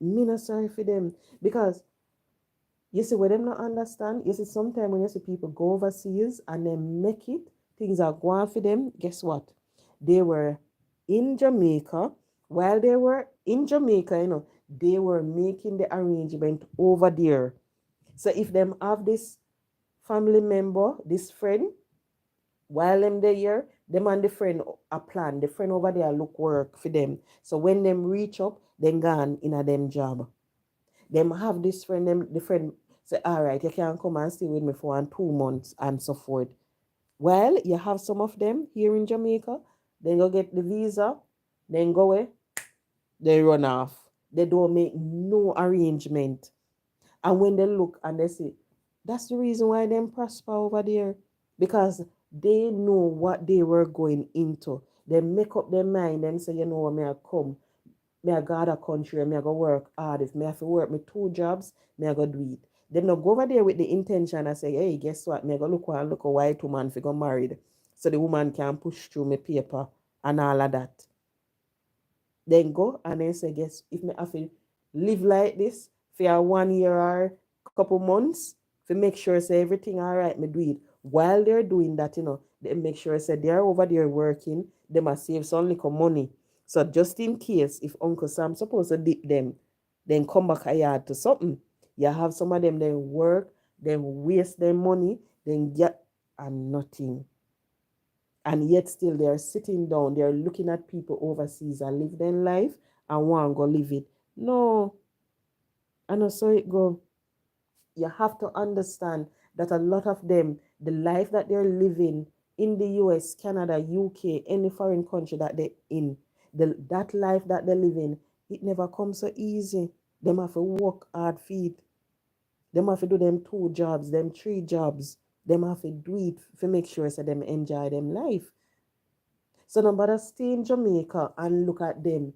Me not sorry for them. Because you see, what them not understand, you see, sometimes when you see people go overseas and they make it, things are going for them, guess what? They were in Jamaica. While they were in Jamaica, they were making the arrangement over there. So if them have this family member, this friend, while them there, them and the friend a plan. The friend over there look work for them. So when them reach up, then gone in a them job. Them have this friend, them the friend say, all right, you can come and stay with me for 2 months and so forth. Well, you have some of them here in Jamaica, then go get the visa, then go away, they run off. They don't make no arrangement. And when they look and they say, that's the reason why them prosper over there. Because they know what they were going into. They make up their mind and say, you know what, may I come, may I go to a country, may I go work hard. If may I have to work me 2 jobs, may I go do it. Them not go over there with the intention and say, hey, guess what? May I go look a white woman if you go married. So the woman can push through my paper and all of that. Then go and then say, guess if me have to live like this for 1 year or couple months to make sure say everything all right, me do it. While they're doing that, they make sure say they're over there working, they must save some little money. So just in case if Uncle Sam supposed to dip them, then come back a yard to something. You have some of them then work, then waste their money, then get and nothing. And yet still they're sitting down, they're looking at people overseas and live their life and want to go live it. No, I know so it go. You have to understand that a lot of them, the life that they're living in the US, Canada, UK, any foreign country that they're in, that life that they're living, it never comes so easy. Them have to work hard feet. Them have to do them 2 jobs, them 3 jobs. Them have to do it to make sure so them enjoy them life. So nobody stay in Jamaica and look at them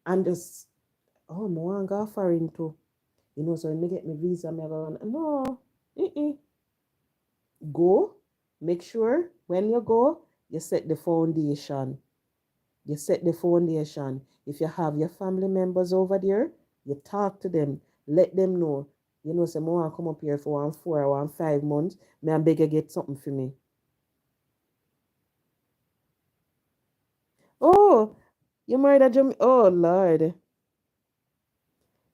and just, oh, I want to go foreign too. So when me get my visa, me go, no, go, make sure when you go, you set the foundation. You set the foundation. If you have your family members over there, you talk to them, let them know. Say, I want to come up here for 4 or 5 months. May I beg you get something for me. Oh, you married a Jamaican? Oh, Lord.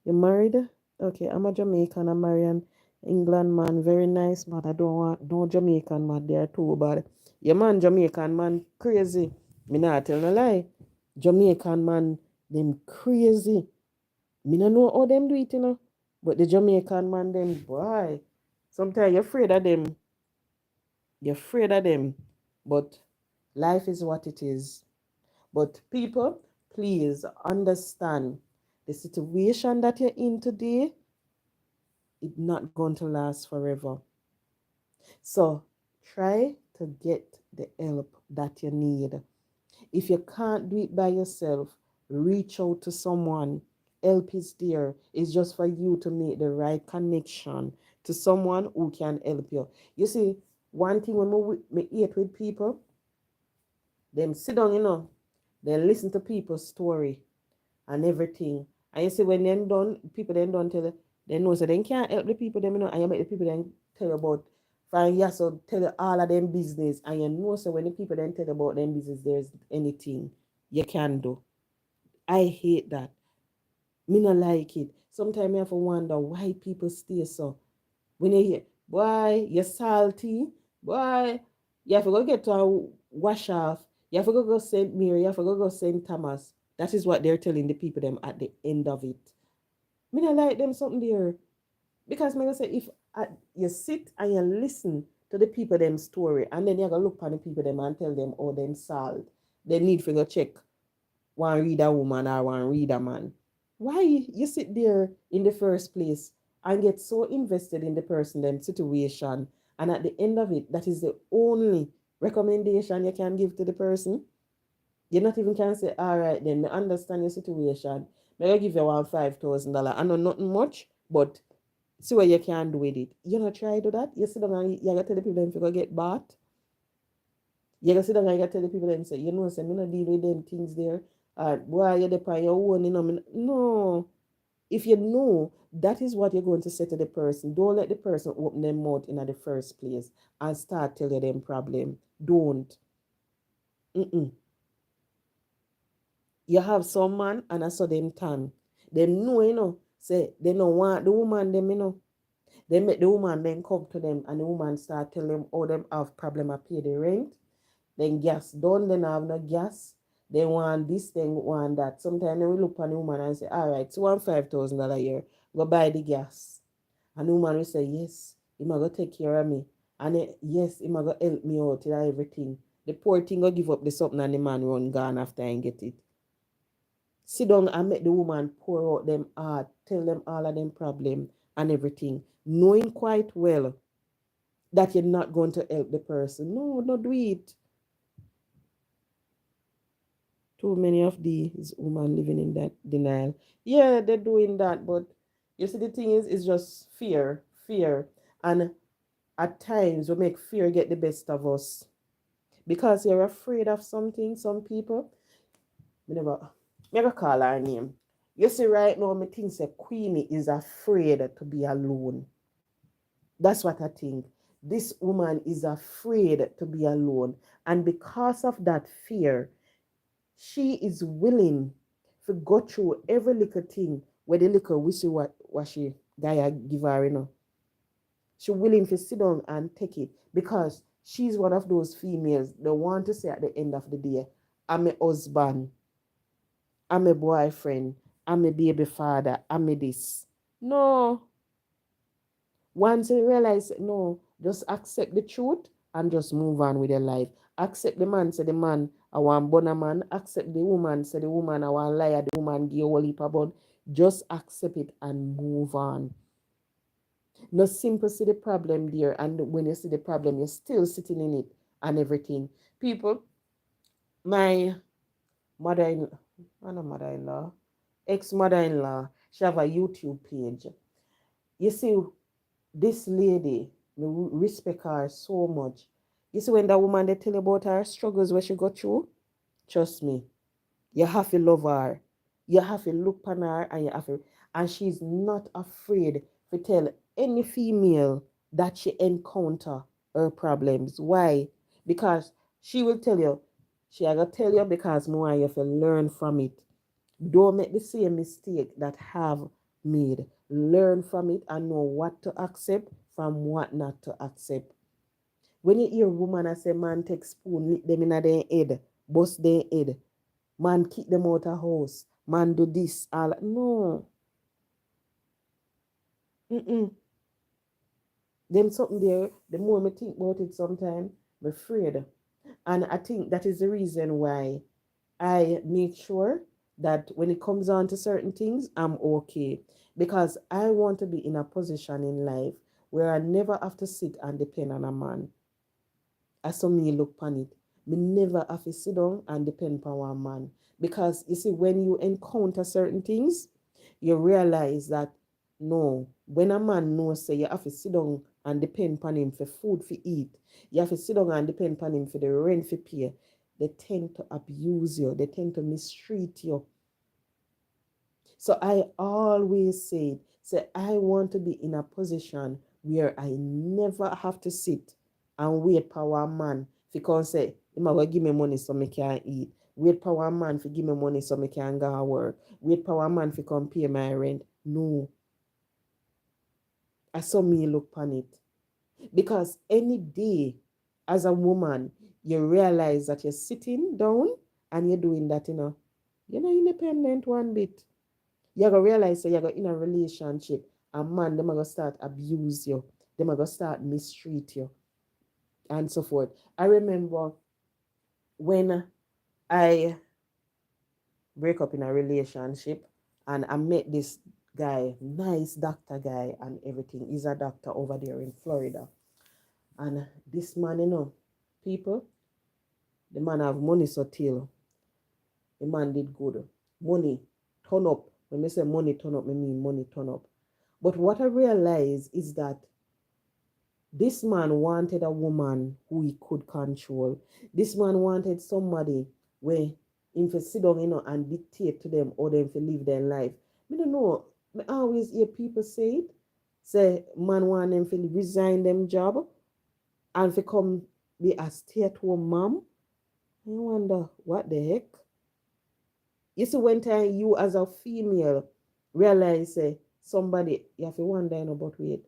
You married? Okay, I'm a Jamaican. I'm married an England man. Very nice man. I don't want no Jamaican man there too, but your man Jamaican man crazy. Me not tell no lie. Jamaican man, them crazy. Me not know how them do it, But the Jamaican man, them, boy. Sometimes you're afraid of them. You're afraid of them. But life is what it is. But people, please understand the situation that you're in today, it's not going to last forever. So try to get the help that you need. If you can't do it by yourself, reach out to someone. Help is there. It's just for you to make the right connection to someone who can help you. You see, one thing when we eat with people, them sit down, they listen to people's story and everything. And you see, when them done, people then don't tell you, they know so they can't help the people them, and you make the people then tell you about fine, yeah, so tell you all of them business. And you know so when the people then tell you about them business, there's anything you can do. I hate that. Me not like it. Sometimes I have to wonder why people stay so. When you hear, boy, you're salty, boy, you have to go get to a wash off, you have to go St. Mary, you have to go St. Thomas. That is what they're telling the people them at the end of it. Me not like them something there. Because me say if you sit and you listen to the people them story and then you go look on the people them and tell them oh them salt, they need to go check one read a woman or one read a man. Why you sit there in the first place and get so invested in the person them situation, and at the end of it, that is the only recommendation you can give to the person? You not even can say, all right, then me understand your situation. Maybe give you $5,000. I know nothing much, but see what you can do with it. You not try to do that. You sit down and you gotta tell the people them if you go get bought. You gotta sit down and you gotta tell the people them say, say me not deal with them things there. Boy, you're the your own, No. If you know that is what you're going to say to the person, don't let the person open their mouth in the first place and start telling them problem. Don't. You have some man and I saw them tan. Them know, say they don't want the woman them, They make the woman then come to them and the woman start telling them how them have problem to pay the rent. Then gas done, then have no gas. They want this, they want that. Sometimes they will look on the woman and say, all right, so want $5,000 a year, go buy the gas. And the woman will say, yes, he might go take care of me. And yes, he might go help me out in everything. The poor thing go give up the something and the man run gone after and get it. Sit down and make the woman pour out them heart, tell them all of them problem and everything, knowing quite well that you're not going to help the person. No, don't do it. Too many of these women living in that denial. Yeah, they're doing that, but you see, the thing is, it's just fear, fear. And at times, we make fear get the best of us because you're afraid of something. Some people, never call her name. You see, right now, me think say Queenie is afraid to be alone. That's what I think. This woman is afraid to be alone. And because of that fear, she is willing to go through every little thing where the little wishy-washy guy give her, She's willing to sit down and take it because she's one of those females that want to say at the end of the day, I'm a husband, I'm a boyfriend, I'm a baby father, I'm a this. No. Once you realize, no, just accept the truth and just move on with your life. Accept the man, say the man, I want born a man. Accept the woman, say the woman, I want liar, the woman, give a whole heap about. Just accept it and move on. No simple see the problem there, and when you see the problem, you're still sitting in it and everything. People, my mother-in-law, not mother-in-law, ex-mother-in-law, she have a YouTube page. You see, this lady, me respect her so much. You see, when that woman they tell you about her struggles where she got through, trust me, you have to love her. You have to look on her and you have to, and she's not afraid to tell any female that she encounter her problems. Why? Because she will tell you, she gonna tell you because more you have to learn from it. Don't make the same mistake that have made. Learn from it and know what to accept from what not to accept. When you hear a woman I say man take spoon, lick them in their head, bust their head, man kick them out of house, man do this, all no. Mm-mm. Them something there, the more I think about it sometimes, I'm afraid. And I think that is the reason why I make sure that when it comes on to certain things, I'm okay. Because I want to be in a position in life where I never have to sit and depend on a man. I saw me look on it. Me never have to sit down and depend on one man. Because you see, when you encounter certain things, you realize that no, when a man knows say you have to sit down and depend on him for food for eat, you have to sit down and depend on him for the rent for pay, they tend to abuse you, they tend to mistreat you. So I always say I want to be in a position where I never have to sit and wait for one man because say, he might give me money so I can eat. Wait for one man to give me money so I can go to work. Wait for one man to come pay my rent. No. I saw me look on it. Because any day as a woman, you realize that you're sitting down and you're doing that, you're not independent one bit. You're going to realize that you're in a relationship and man, they're going to start abuse you. They're going to start mistreat you and so forth. I remember when I break up in a relationship and I met this guy, nice doctor guy and everything. He's a doctor over there in Florida. And this man, people, the man have money so till the man did good. Money turn up. When I say money turn up, I mean money turn up. But what I realized is that this man wanted a woman who he could control. This man wanted somebody where him to sit down, and dictate to them or them to live their life. I don't know. I always hear people say it. Say man want them to resign them job and to come be a stay-at-home mom. I wonder what the heck. You see, when time you as a female realize somebody, you have to wonder about wait.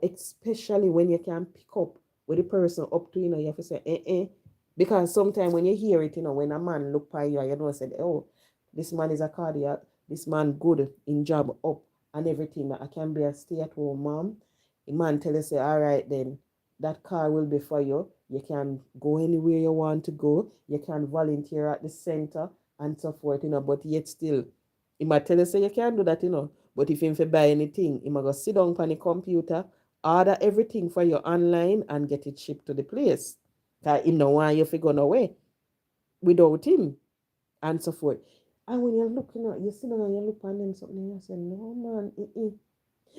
Especially when you can pick up with the person up to, you have to say, Because sometimes when you hear it, when a man look by you, you know, said, oh, this man is a cardiac, this man good in job up and everything, that I can be a stay-at-home mom. The man tell you, say, all right then, that car will be for you. You can go anywhere you want to go. You can volunteer at the center and so forth, but yet still, he might tell you, say, you can't do that, But if you buy anything, he might go sit down on the computer, order everything for you online and get it shipped to the place. Because he don't want you to go nowhere without him and so forth. And when you're looking at, you sit down and you look at them something, and you say, no man,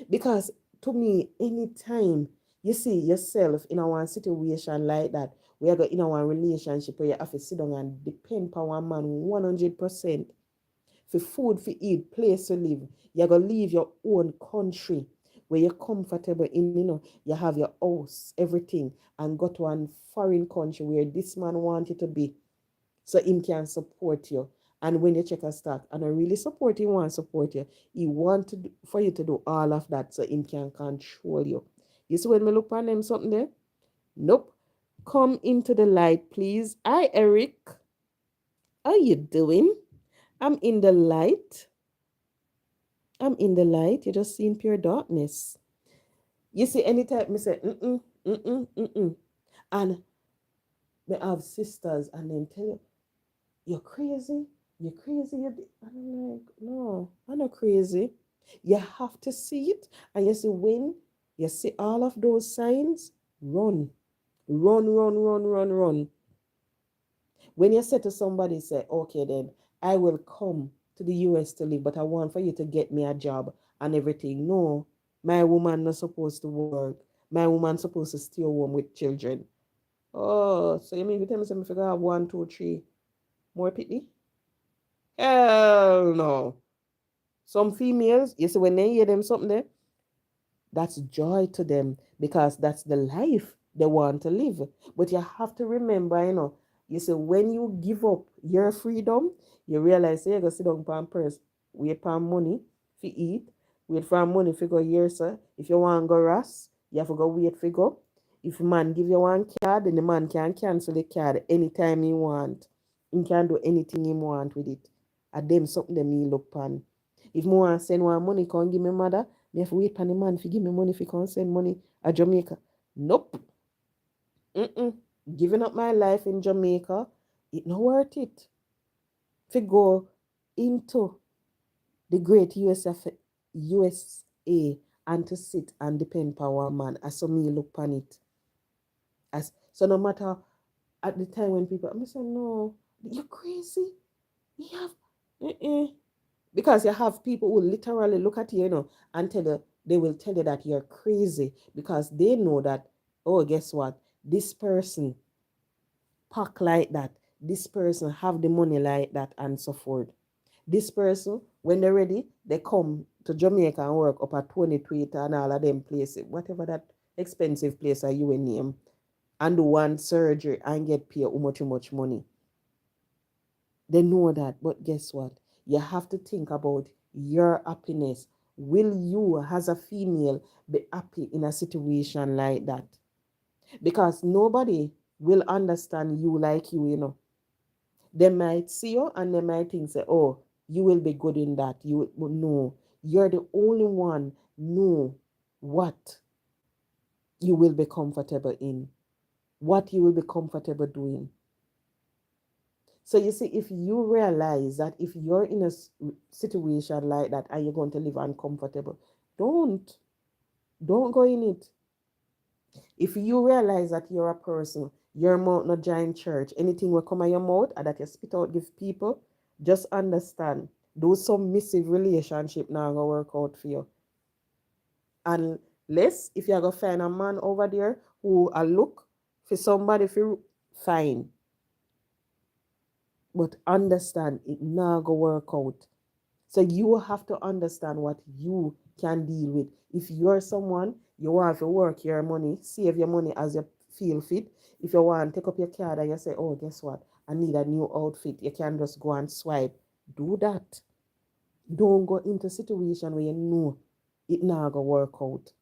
because to me, anytime you see yourself in a one situation like that, where you in a one relationship where you have to sit down and depend on one man 100% for food, for eat, place to live, you're going to leave your own country where you're comfortable in, you have your house, everything, and go to a foreign country where this man wants you to be so him can support you. And when you check a stock and I really support him, want to support you, he want for you to do all of that so him can control you. You see when me look on them something there? Nope. Come into the light, please. Hi, Eric. How you doing? I'm in the light. I'm in the light. You just see in pure darkness. You see, anytime me say, and me have sisters and then tell you, you're crazy. You're crazy. I'm like, no, I'm not crazy. You have to see it. And you see, when you see all of those signs, run. Run, run, run, run, run. When you say to somebody, say, okay, then I will come to the US to live, but I want for you to get me a job and everything. No, my woman not supposed to work. My woman supposed to stay home with children. Oh, so you mean you tell me something if I have 1, 2, 3 more pity? Hell no. Some females, you see, when they hear them something there, that's joy to them because that's the life they want to live. But you have to remember, you see, when you give up your freedom, you realize, hey, you go sit down for purse, wait for money for eat, wait for money for go here, sir. If you want to go rest, you have to go wait for go. If a man give you one card, then the man can cancel the card anytime he want. He can do anything he want with it. And them something that me look pan. If me want send one money, come give me mother, me have to wait for the man if he give me money if he can't send money at Jamaica. Nope. Giving up my life in Jamaica, it not worth it. If go into the great USA and to sit and depend on one man, as so me look on it. So no matter at the time when people, I say, no, you're crazy. You have, because you have people who literally look at you, and they will tell you that you're crazy because they know that, oh, guess what? This person pack like that. This person have the money like that and so forth. This person, when they're ready, they come to Jamaica and work up at Tony Twitter and all of them places, whatever that expensive place are you in name, and do one surgery and get paid how much money. They know that, but guess what? You have to think about your happiness. Will you, as a female, be happy in a situation like that? Because nobody will understand you like you. They might see you and they might think, say, oh, you will be good in that. You will no. You're the only one know what you will be comfortable in, what you will be comfortable doing. So you see, if you realize that if you're in a situation like that and you're going to live uncomfortable, don't go in it. If you realize that you're a person, your mouth not giant church, anything will come out your mouth and that you spit out give people, just understand those submissive relationship now gonna work out for you. Unless if you're gonna find a man over there who a look for somebody for fine. But understand it now go work out. So you have to understand what you can deal with. If you're someone, you want to work your money, save your money as you feel fit. If you want to take up your card and you say, oh, guess what? I need a new outfit. You can just go and swipe. Do that. Don't go into a situation where you know it not going to work out.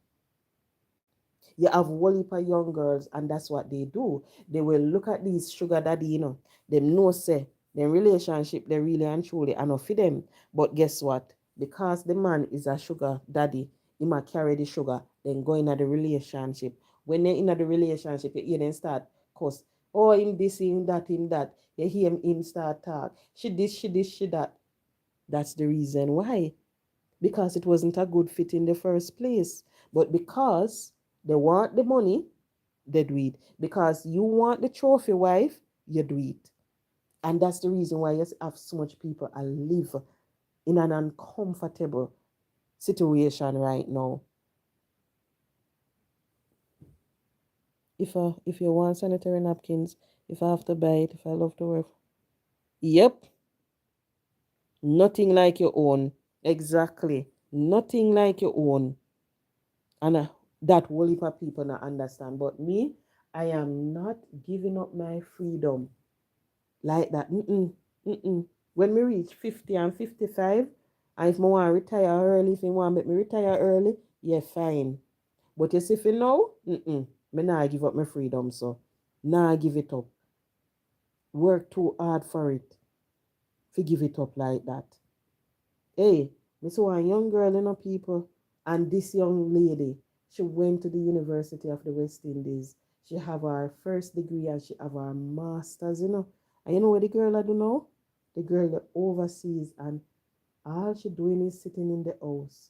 You have whole heap of young girls, and that's what they do. They will look at these sugar daddy, them know say the relationship they really and truly enough for them. But guess what? Because the man is a sugar daddy, he might carry the sugar, then go into the relationship. When they in the relationship, you hear them start cause, oh, him this, him that, him that. You hear him start talk. She this, she this, she that. That's the reason why. Because it wasn't a good fit in the first place. But because they want the money, they do it. Because you want the trophy wife, you do it. And that's the reason why you have so much people live in an uncomfortable situation right now. If you want sanitary napkins, if I have to buy it, if I love to work. Yep, nothing like your own. Exactly. Nothing like your own. And that whole heap of people not understand. But me, I am not giving up my freedom like that. When me reach 50 and 55, and if I want to retire early, if you want to make me retire early, yeah, fine. But you see, for now, me nah give up my freedom, so nah give it up. Work too hard for it. If give it up like that. Hey, me saw a young girl, people, and this young lady, she went to the University of the West Indies. She have her first degree and she have her master's. And you know what the girl I do now? The girl that overseas, and all she doing is sitting in the house.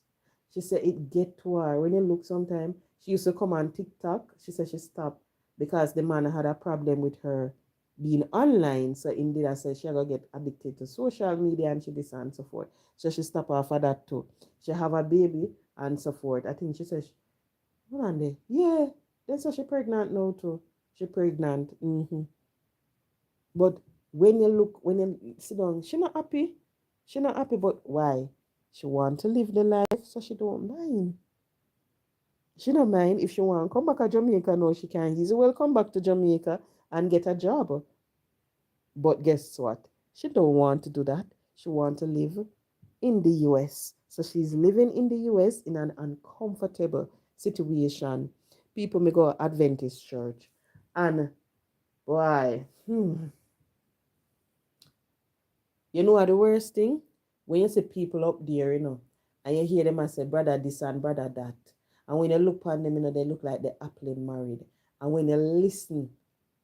She said it get to her. When you look sometime, she used to come on TikTok. She said she stopped because the man had a problem with her being online. So indeed, I said she gonna get addicted to social media and she this and so forth. So she stopped off of that too. She have a baby and so forth. I think she said, hold on there. Yeah. Then so she pregnant now too. She pregnant. But when you sit down, she not happy. She not happy, but why? She want to live the life, so she don't mind. She don't mind if she want to come back to Jamaica. No, she can easily well come back to Jamaica and get a job. But guess what? She don't want to do that. She want to live in the US. So she's living in the US in an uncomfortable situation. People may go Adventist church. And why? You know what the worst thing? When you see people up there, and you hear them and say, brother this and brother that. And when you look upon them, they look like they're happily married. And when you listen,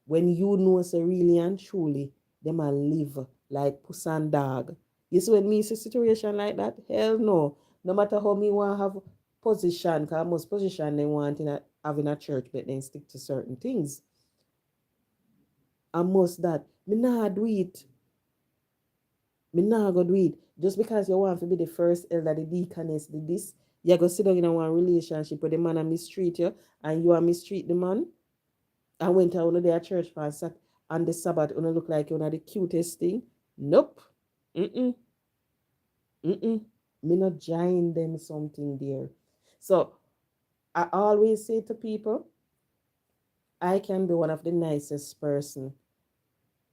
when you know so really and truly, them a live like puss and dog. You see when me see a situation like that? Hell no. No matter how me want to have position, because most position they want in having a church, but then stick to certain things. And most that, me nah do it. Me nah go do it. Just because you want to be the first elder, the deaconess, the this, you go sit down in one relationship with the man and mistreat you, and you are mistreat the man. And went to one of their church on the Sabbath, you look like you're the cutest thing. Nope. Mm-mm. Mm-mm. Me not join them something there. So I always say to people, I can be one of the nicest person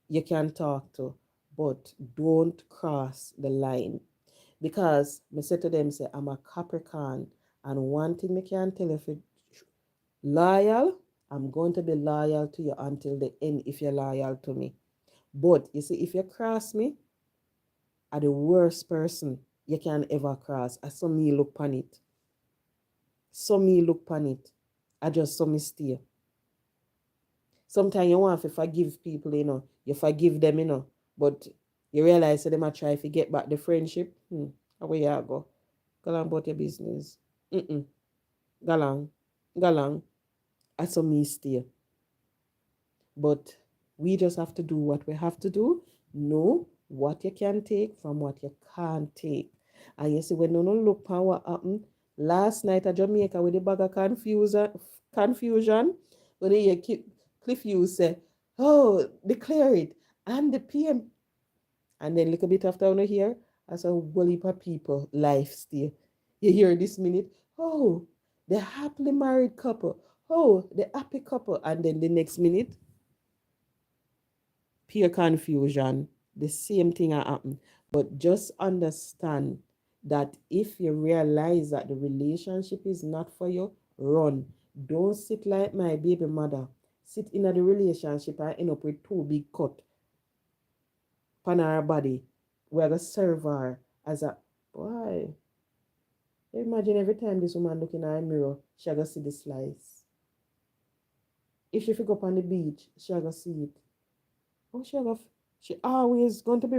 you can talk to, but don't cross the line. Because I say to them, say, I'm a Capricorn. And one thing I can tell you, if you're loyal, I'm going to be loyal to you until the end if you're loyal to me. But you see, if you cross me, I'm the worst person you can ever cross. I saw me look on it. Saw me look on it. I just saw me stay. Sometimes you want to forgive people, you forgive them, but you realize that they might try to get back the friendship. Away you go. Go on about your business. Galang. Galang. I saw me stay. But we just have to do what we have to do. Know what you can take from what you can't take. And you see, when no look at what happened last night at Jamaica with the bag of confusion, when you hear Cliff Hughes say, oh, declare it. And the PM. And then a little bit after I hear, as a whole heap of people life stay. You hear this minute, oh, the happily married couple. Oh, the happy couple. And then the next minute, pure confusion. The same thing happen. But just understand that if you realize that the relationship is not for you, run. Don't sit like my baby mother. Sit in a the relationship and end up with two big cut on her body. We're gonna serve her as a boy. Imagine every time this woman look in her mirror, she gonna see the slice. If she go up on the beach, she gonna see it. Oh, she always going to be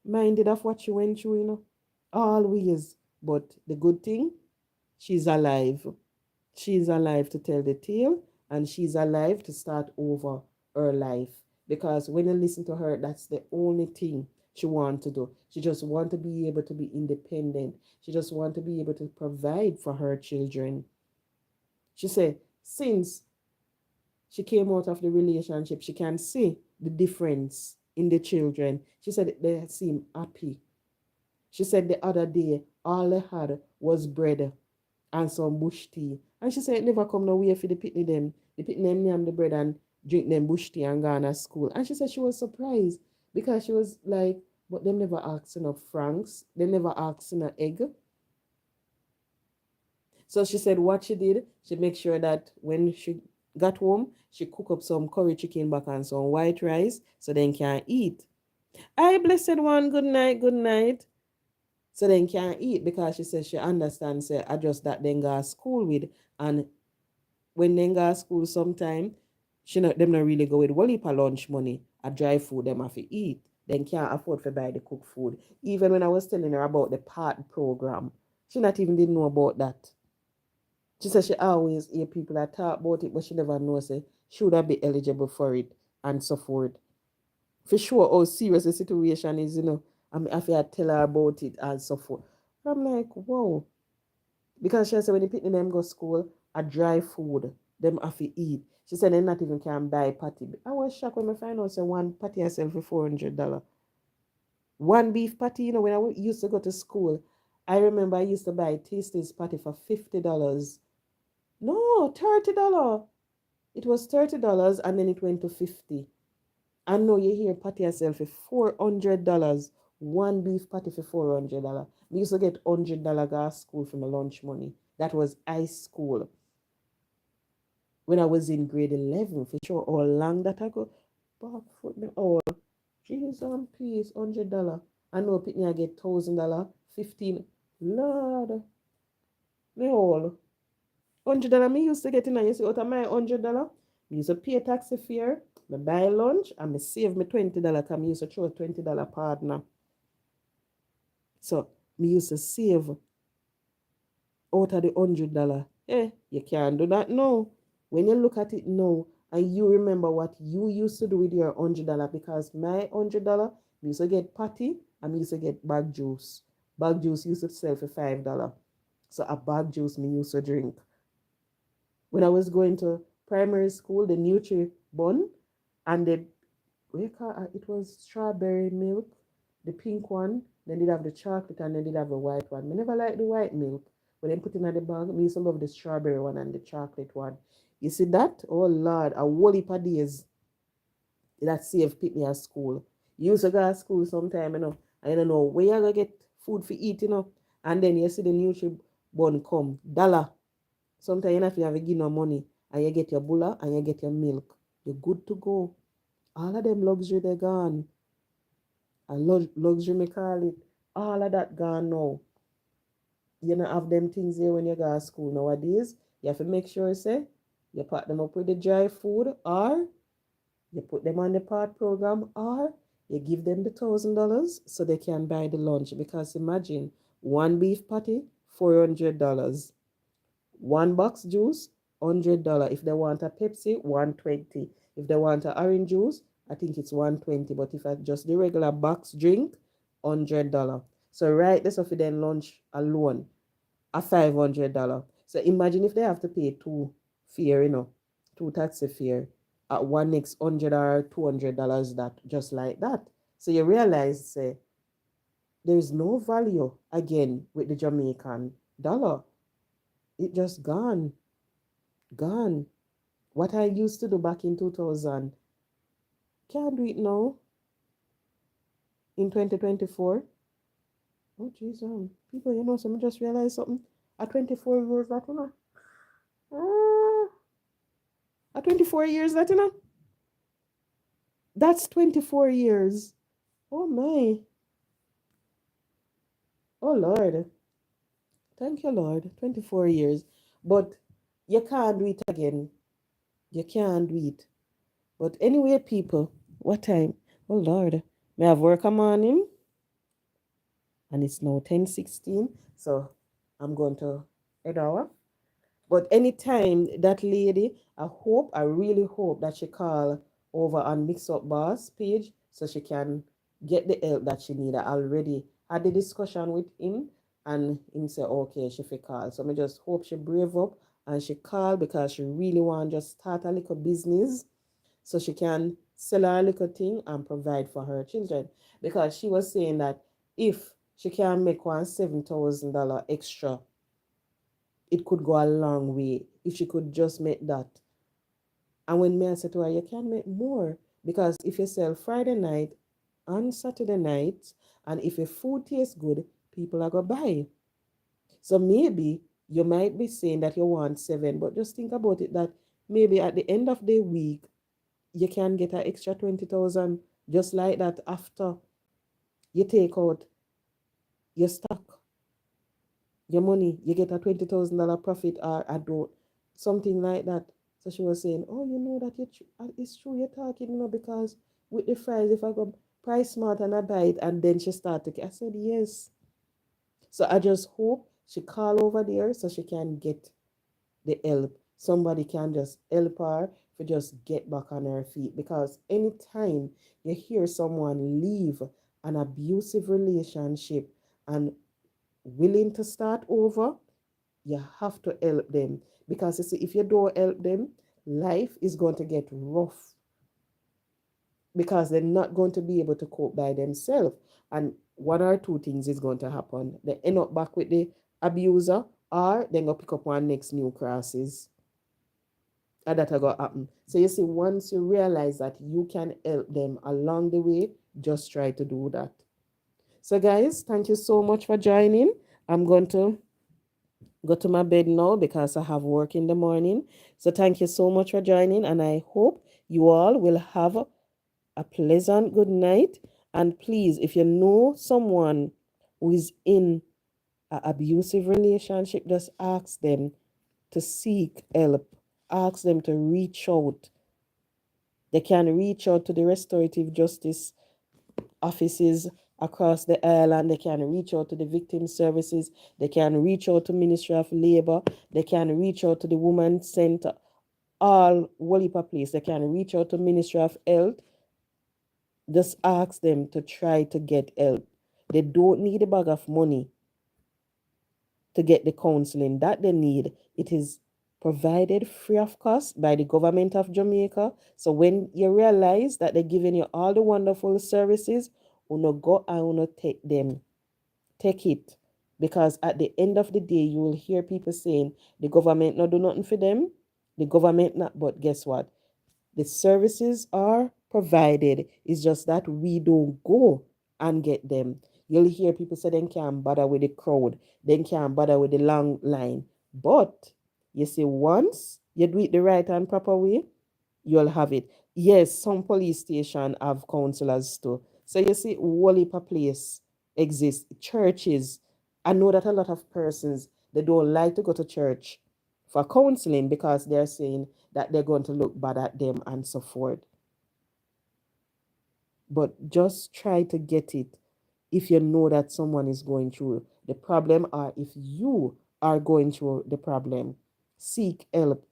reminded of what she went through, always. But the good thing, she's alive. She's alive to tell the tale, and she's alive to start over her life. Because when you listen to her, that's the only thing she wants to do. She just want to be able to be independent. She just want to be able to provide for her children. She said, since she came out of the relationship, she can see the difference in the children. She said they seem happy. She said the other day, all they had was bread and some bush tea. And she said it never come no way for the pitney them. The pitney them name the bread and drink them bush tea and go to school. And she said she was surprised because she was like, but them never asked enough francs. They never asked enough egg. So she said what she did, she make sure that when she got home, she cook up some curry chicken back and some white rice so then can eat. I blessed one, good night, good night. So then can eat because she says she understands say I just that then go to school with, and when they go to school sometime, them not really go with one heap of lunch money. A dry food them have to eat. Then can't afford to buy the cooked food. Even when I was telling her about the PART program, she not even didn't know about that. She said she always hear people that talk about it, but she never knows say she would have be eligible for it and so forth. For sure how serious the situation is, I mean, I feel tell her about it and so forth. I'm like, whoa. Because she said when the people them go to school, a dry food, them have to eat. She said they not even can buy patty. I was shocked when I find out say one patty herself for $400. One beef patty, when I used to go to school, I remember I used to buy Tasty's patty for $50. No, $30. It was $30 and then it went to 50. I know you hear patty yourself for $400. One beef patty for $400. We used to get $100 gas school from my lunch money. That was high school. When I was in grade 11, for sure, how long that I go. Back foot me all. Jesus and peace, $100. I know pitney I get $1,000, 15. Lord, me all. $100 me used to get in, and you see out of my $100, me used to pay taxi fare, me buy lunch, and me save me $20 because me used to throw a $20 partner. So me used to save out of the $100. You can't do that now. When you look at it now, and you remember what you used to do with your $100, because my $100, me used to get patty, and me used to get bag juice. Bag juice used to sell for $5. So a bag juice me used to drink. When I was going to primary school, the Nutri bun and the it was strawberry milk, the pink one. Then did have the chocolate and then did have the white one. I never liked the white milk. When they put in the bag, I used to love the strawberry one and the chocolate one. You see that? Oh Lord, a whole heap of days that save me at school. You used to go to school sometime, and you don't know where you're gonna get food for eat, and then you see the Nutri bun come, dollar. Sometimes you have to have a give no money and you get your bulla and you get your milk. You're good to go. All of them luxury they gone. And luxury me call it. All of that gone now. You don't have them things there when you go to school nowadays. You have to make sure say you pack them up with the dry food, or you put them on the PART program, or you give them the $1,000 so they can buy the lunch. Because imagine one beef patty, $400. One box juice, $100. If they want a Pepsi, $120. If they want an orange juice, I think it's $120. But if I just the regular box drink, $100. So right, this of then lunch alone, a $500. So imagine if they have to pay two fare, two taxi fare at one next $100 or $200, that just like that. So you realize there is no value again with the Jamaican dollar. It just gone. Gone. What I used to do back in 2000, can't do it now in 2024. Oh, jeez, people, some just realized something. At 24 years, that, At 24 years, that, that's 24 years. Oh my. Oh Lord. Thank you, Lord. 24 years. But you can't do it again. You can't do it. But anyway, people, what time? Oh Lord. May I have work a morning? And it's now 10:16. So I'm going to head out. But anytime that lady, I really hope that she call over on Mix Up Boss page so she can get the help that she need. I already had the discussion with him and him say, okay, she fi call. So I just hope she brave up and she call because she really want to just start a little business so she can sell her little thing and provide for her children. Because she was saying that if she can make $7,000 extra, it could go a long way if she could just make that. And when me I said to her, you can make more because if you sell Friday night and Saturday night, and if your food tastes good, people are gonna buy. So maybe you might be saying that you want seven, but just think about it that maybe at the end of the week you can get an extra 20,000 just like that after you take out your stock, your money, you get a $20,000 profit or a don't, something like that. So she was saying, oh, you know that it's true you're talking, because with the fries, if I go price smart and I buy it, and then she started, I said, yes. So I just hope she call over there so she can get the help. Somebody can just help her to just get back on her feet. Because anytime you hear someone leave an abusive relationship and willing to start over, you have to help them. Because you see, if you don't help them, life is going to get rough because they're not going to be able to cope by themselves. And one or two things is going to happen. They end up back with the abuser, or they're going to pick up one next new crosses. And that are going to happen. So you see, once you realize that you can help them along the way, just try to do that. So guys, thank you so much for joining. I'm going to go to my bed now because I have work in the morning. So thank you so much for joining, and I hope you all will have a pleasant good night. And please, if you know someone who is in an abusive relationship, just ask them to seek help. Ask them to reach out. They can reach out to the restorative justice offices across the island. They can reach out to the victim services. They can reach out to Ministry of Labor. They can reach out to the Women's Center. All Walipa place. They can reach out to Ministry of Health. Just ask them to try to get help. They don't need a bag of money to get the counseling that they need. It is provided free of cost by the government of Jamaica. So when you realize that they're giving you all the wonderful services, uno go and uno take them. Take it. Because at the end of the day, you will hear people saying the government not do nothing for them. The government not, but guess what? The services are provided. It's just that we don't go and get them. You'll hear people say they can't bother with the crowd, they can't bother with the long line. But you see, once you do it the right and proper way, you'll have it. Yes, some police station have counselors too. So you see, whole heap of place exists. Churches. I know that a lot of persons they don't like to go to church for counseling because they're saying that they're going to look bad at them and so forth. But just try to get it if you know that someone is going through the problem, or if you are going through the problem. Seek help.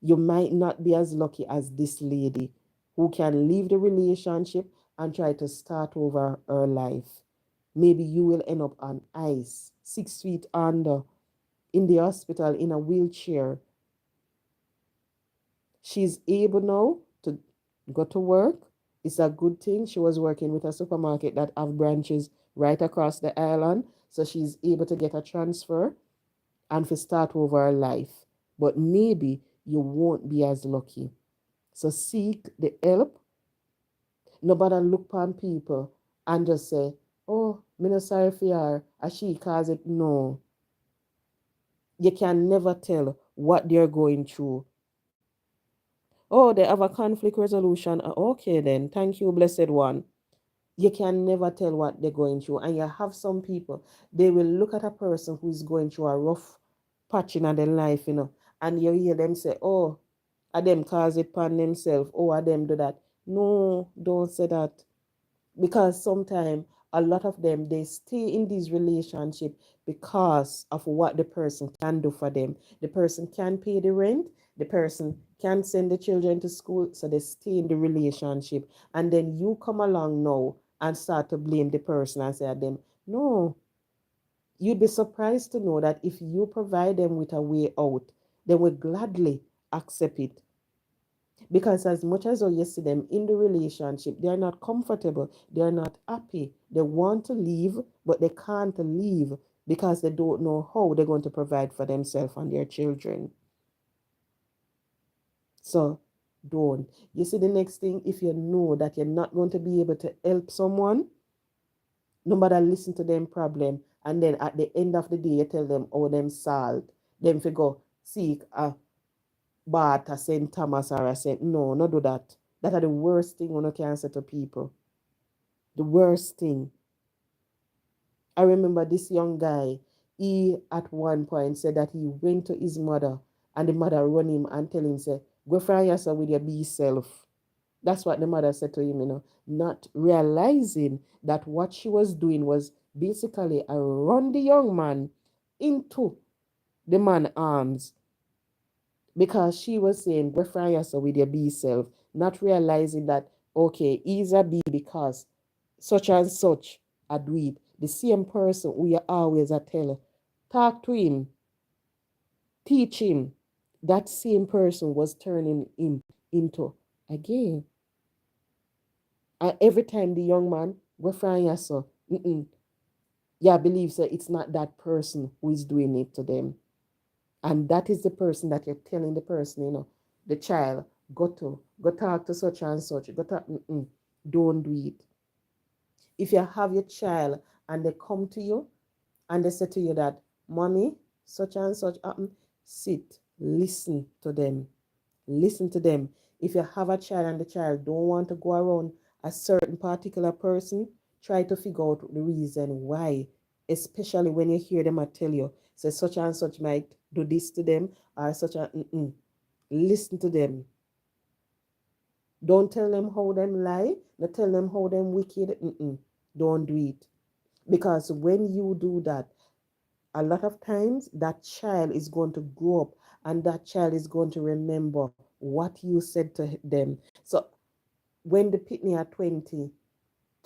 You might not be as lucky as this lady who can leave the relationship and try to start over her life. Maybe you will end up on ice, 6 feet under, in the hospital in a wheelchair. She's able now to go to work. It's a good thing. She was working with a supermarket that have branches right across the island. So she's able to get a transfer and to start over her life. But maybe you won't be as lucky. So seek the help. Nobody look upon people and just say, oh, me no sorry for her, as she cause it. No. You can never tell what they're going through. Oh, they have a conflict resolution. Okay, then. Thank you, blessed one. You can never tell what they're going through. And you have some people, they will look at a person who is going through a rough patch in their life, and you hear them say, oh, I them cause it upon themselves. Oh, I them do that. No, don't say that. Because sometimes a lot of them, they stay in these relationships because of what the person can do for them. The person can pay the rent, the person can send the children to school, so they stay in the relationship. And then you come along now and start to blame the person and say to them, no, you'd be surprised to know that if you provide them with a way out, they will gladly accept it. Because as much as you see them in the relationship, they are not comfortable, they are not happy, they want to leave, but they can't leave because they don't know how they're going to provide for themselves and their children. So don't. You see, the next thing, if you know that you're not going to be able to help someone, no matter listen to them problem, and then at the end of the day you tell them how them solved, them fi go seek a bath a St. Thomas or a St. No, not do that. That are the worst thing one can say to people. The worst thing. I remember this young guy, he at one point said that he went to his mother and the mother run him and tell him, say, go fry yourself with your be self. That's what the mother said to him, not realizing that what she was doing was basically a run the young man into the man's arms, because she was saying, go fry yourself with your be self, not realizing that, okay, he's a be because such and such a do it. The same person we are always a tell, talk to him, teach him. That same person was turning him into again. And every time the young man, go fry yourself, yeah, believe so it's not that person who is doing it to them. And that is the person that you're telling the person, the child, go talk to such and such, go talk, don't do it. If you have your child and they come to you and they say to you that, mommy, such and such happened, sit, listen to them. Listen to them. If you have a child and the child don't want to go around a certain particular person, try to figure out the reason why, especially when you hear them tell you, say such and such might do this to them, or such a, listen to them. Don't tell them how them lie, not tell them how them wicked, don't do it. Because when you do that, a lot of times that child is going to grow up and that child is going to remember what you said to them. So when the pitney are 20,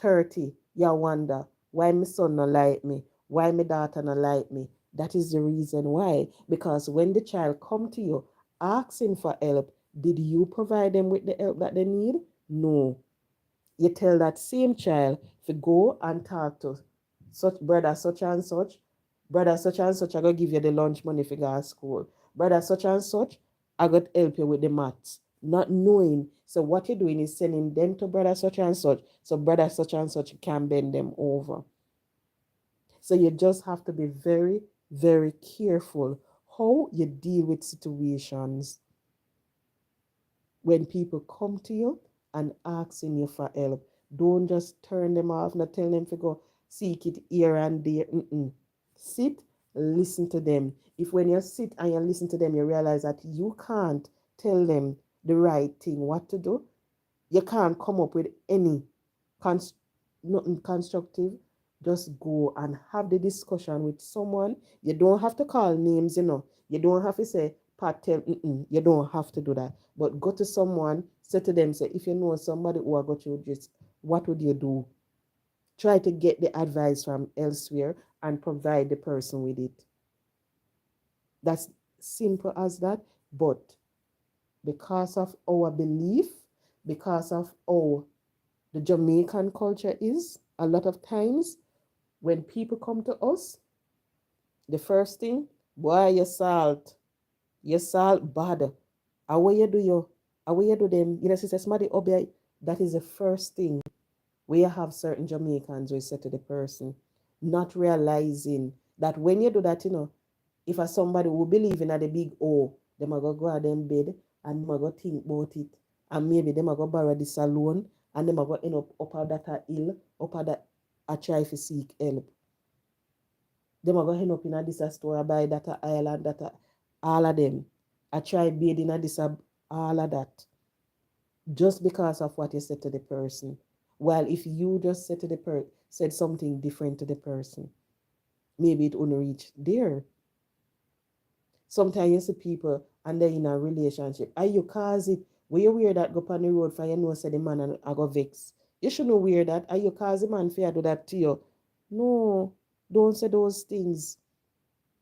30, you wonder why my son not like me, why my daughter not like me. That is the reason why. Because when the child come to you asking for help, did you provide them with the help that they need? No. You tell that same child to go and talk to such brother such and such, brother such and such, I go give you the lunch money for go to school. Brother such and such, I got help you with the maths. Not knowing. So what you're doing is sending them to brother such and such, so brother such and such can bend them over. So you just have to be very, very careful how you deal with situations when people come to you and asking you for help. Don't just turn them off, not tell them to go seek it here and there. Sit, listen to them. If when you sit and you listen to them, you realize that you can't tell them the right thing, what to do, you can't come up with any nothing constructive, just go and have the discussion with someone. You don't have to call names, You don't have to say, Pat, tell, you don't have to do that. But go to someone, say to them, say, if you know somebody who are got you this, what would you do? Try to get the advice from elsewhere and provide the person with it. That's simple as that. But because of our belief, because of how the Jamaican culture is, a lot of times when people come to us, the first thing, boy, your salt bad. How you do you? How you do them? Sister somebody obey. That is the first thing we have certain Jamaicans will say to the person, not realizing that when you do that, if a somebody who believe in a the big O, them a go at them bed and them a go think about it, and maybe them a go borrow this alone, and them a go end up at that a hill, up at that a try to seek help. Them a go end up in a this a store by that a island, that a, all of them. I try bathing a this a, all of that. Just because of what you said to the person. While if you just said to the said something different to the person, maybe it wouldn't reach there. Sometimes you see people and they're in a relationship. Are you cause it? When you wear that go on the road for you know say the man and I go vex. You shouldn't wear that. Are you cause the man fear do that to you? No, don't say those things.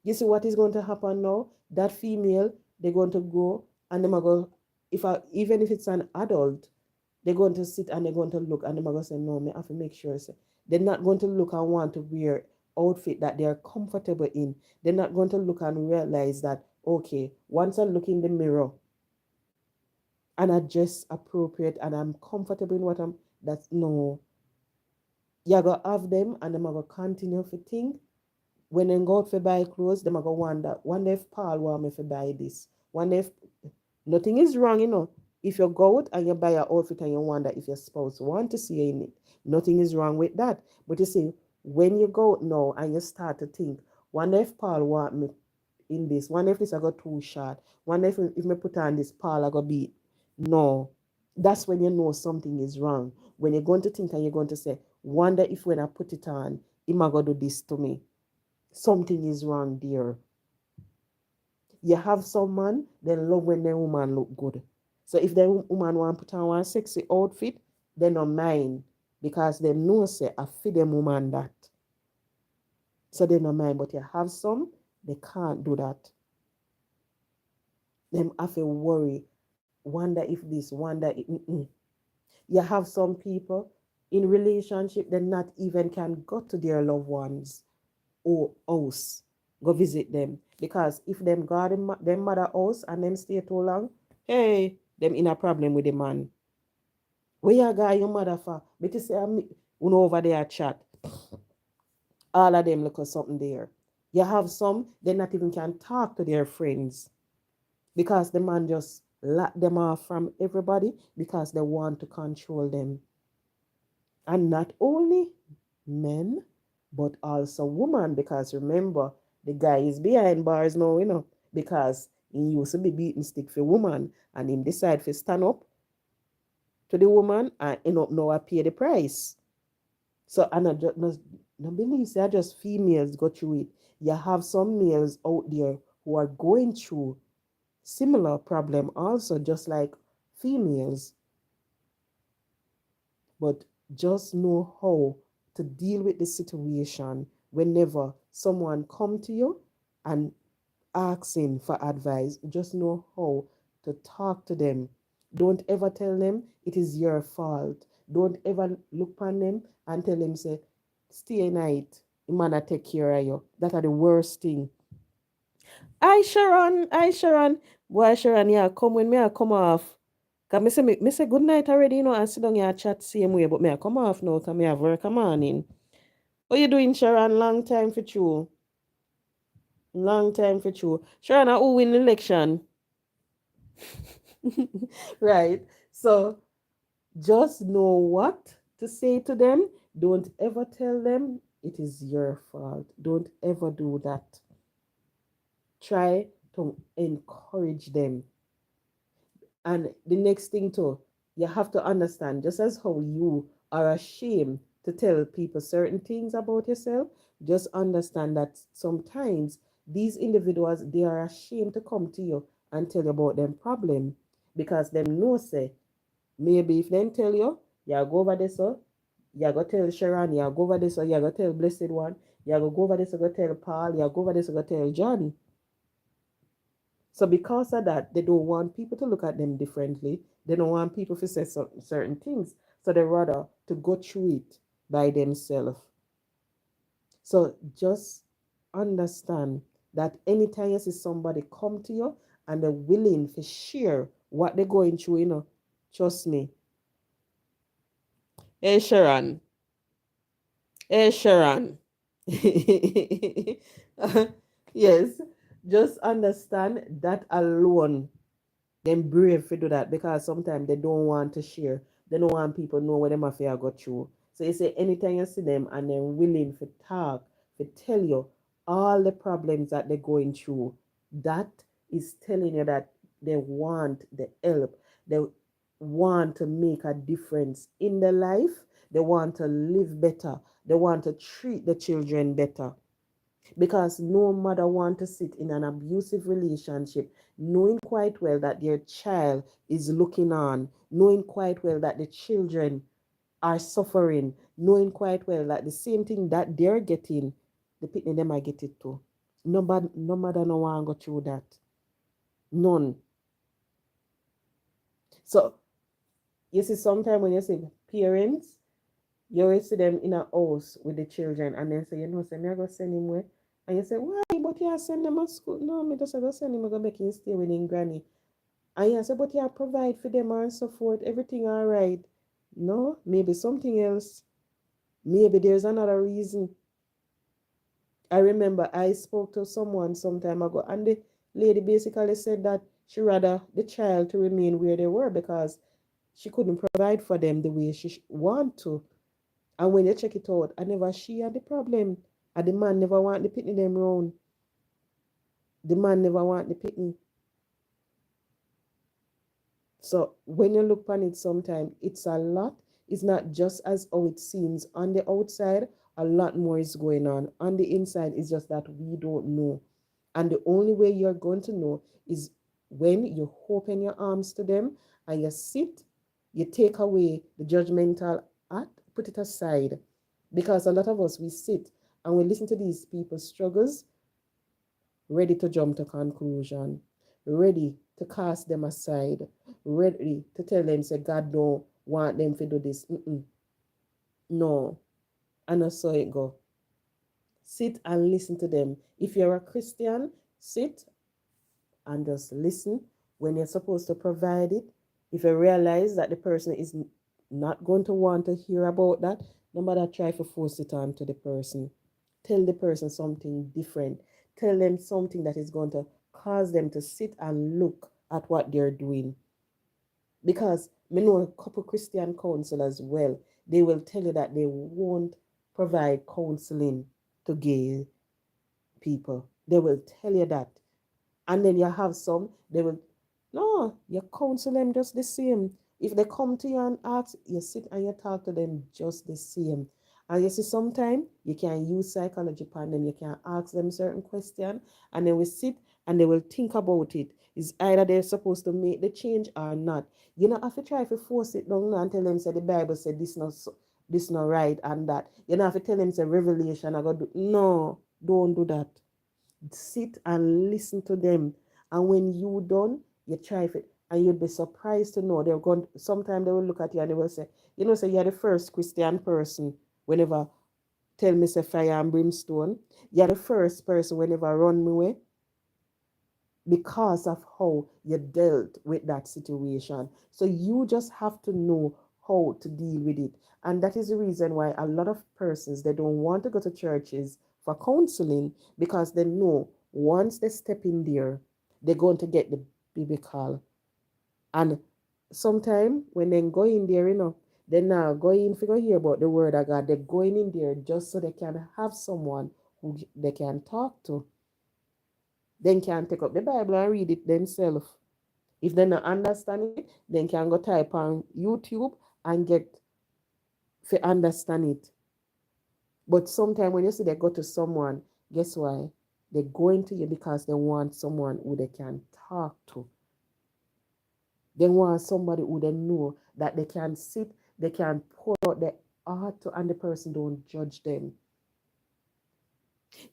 You see what is going to happen now? That female, they're going to go and they're going to, even if it's an adult, they're going to sit and they're going to look and they're going to say, no, I have to make sure. So they're not going to look and want to wear outfit that they're comfortable in. They're not going to look and realize that, okay, once I look in the mirror and I dress appropriate and I'm comfortable in what that's no. You're going to have them and they're going to continue to think. When they go out for buy clothes, them go wonder if Paul want me to buy this. Wonder if nothing is wrong, you know. If you go out and you buy an outfit and you wonder if your spouse want to see you in it, nothing is wrong with that. But you see, when you go out now and you start to think, wonder if Paul want me in this, wonder if this I got too short, wonder if me put on this Paul I got beat. No. That's when you know something is wrong. When you're going to think and you're going to say, wonder if when I put it on, he might go do this to me. Something is wrong there. You have some man, they love when the woman look good. So if the woman want to put on one sexy outfit, they don't mind because they know say I feed them woman that. So they don't mind. But you have some, they can't do that. Them have to worry, wonder if this, wonder if You have some people in relationship they not even can go to their loved ones or house, go visit them. Because if them go them mother house and them stay too long, hey, them in a problem with the man. Where you got your mother for? But you say, over there chat. All of them look at something there. You have some, they not even can talk to their friends because the man just lock them off from everybody because they want to control them. And not only men, but also women, because remember, the guy is behind bars now, you know, because he used to be beating stick for woman and him decide to stand up to the woman and end up now pay the price. So and I just no believe say just females go through it. You have some males out there who are going through similar problem also, just like females. But just know how to deal with the situation whenever someone come to you and asking for advice. Just know how to talk to them. Don't ever tell them it is your fault. Don't ever look upon them and tell them say, stay night, the man take care of you. That are the worst thing. Hi Sharon. Boy Sharon, yeah, come when me I come off. Cause me say good night already, you know, and sit down here chat same way, but me I come off now, cause me have work a morning. What you doing, Sharon? Long time for you. Long time for you. Sharon, who win the election? Right. So just know what to say to them. Don't ever tell them it is your fault. Don't ever do that. Try to encourage them. And the next thing too, you have to understand, just as how you are ashamed to tell people certain things about yourself, just understand that sometimes these individuals, they are ashamed to come to you and tell you about them problem because them know say maybe if them tell you, you go over this, so you go tell Sharon, you go over this, so you go tell Blessed One, you go over this, you go tell Paul, you go over this, you go tell John. So because of that, they don't want people to look at them differently. They don't want people to say certain things. So they rather to go through it by themselves. So just understand that anytime you see somebody come to you and they're willing to share what they're going through, you know, trust me. Hey Sharon. Hey Sharon. Yes, just understand that alone. Them brave to do that because sometimes they don't want to share. They don't want people know what them affair go through. So you say anytime you see them and they're willing to talk, to tell you all the problems that they're going through, that is telling you that they want the help. They want to make a difference in their life. They want to live better. They want to treat the children better. Because no mother want to sit in an abusive relationship knowing quite well that their child is looking on, knowing quite well that the children are suffering, knowing quite well that the same thing that they're getting, the people them I get it too. No mother no want to go through that. None. So you see sometimes when you see parents, you always see them in a house with the children and then say, say me I go send him where. And you say, why? But you send them to school. No, me just go send him, I go make him stay with him granny. And you say, but you provide for them and so forth, everything all right. No, maybe something else. Maybe there's another reason. I remember I spoke to someone some time ago and the lady basically said that she rather the child to remain where they were because she couldn't provide for them the way she want to. And when you check it out, I never she had the problem. And the man never want the pitney them round. The man never want the pitney. So when you look on it sometimes, it's a lot. It's not just as how it seems on the outside. A lot more is going on the inside. It's just that we don't know. And the only way you're going to know is when you open your arms to them and you sit, you take away the judgmental act, put it aside. Because a lot of us, we sit and we listen to these people's struggles, ready to jump to conclusion, ready to cast them aside, ready to tell them, say, God don't want them to do this. No, and I saw it go. Sit and listen to them. If you're a Christian, sit and just listen when you're supposed to provide it. If you realize that the person is not going to want to hear about that, no matter try to force it on to the person. Tell the person something different. Tell them something that is going to cause them to sit and look at what they're doing. Because me know a couple Christian counselors well, they will tell you that they won't provide counseling to gay people. They will tell you that. And then you have some, they will, no, you counsel them just the same. If they come to you and ask, you sit and you talk to them just the same. And you see, sometimes you can use psychology upon them. You can ask them certain questions, and they will sit and they will think about it. It's either they're supposed to make the change or not. You know, if you try to force it down and tell them, say the Bible said this not so, this not right and that. You know, if you tell them, say Revelation, I got do no, don't do that. Sit and listen to them. And when you done, you try it. And you'd be surprised to know they're going sometimes they will look at you and they will say, say you're the first Christian person whenever tell me say fire and brimstone. You're the first person whenever run me away because of how you dealt with that situation. So you just have to know how to deal with it. And that is the reason why a lot of persons they don't want to go to churches for counseling because they know once they step in there, they're going to get the biblical. And sometimes when they go in there, they're not going to go hear about the word of God. They're going in there just so they can have someone who they can talk to. Then can take up the Bible and read it themselves. If they not understand it, then can go type on YouTube and get to understand it. But sometimes when you see they go to someone, guess why? They're going to you because they want someone who they can talk to. They want somebody who they know that they can sit, they can pour out their heart to, and the person don't judge them.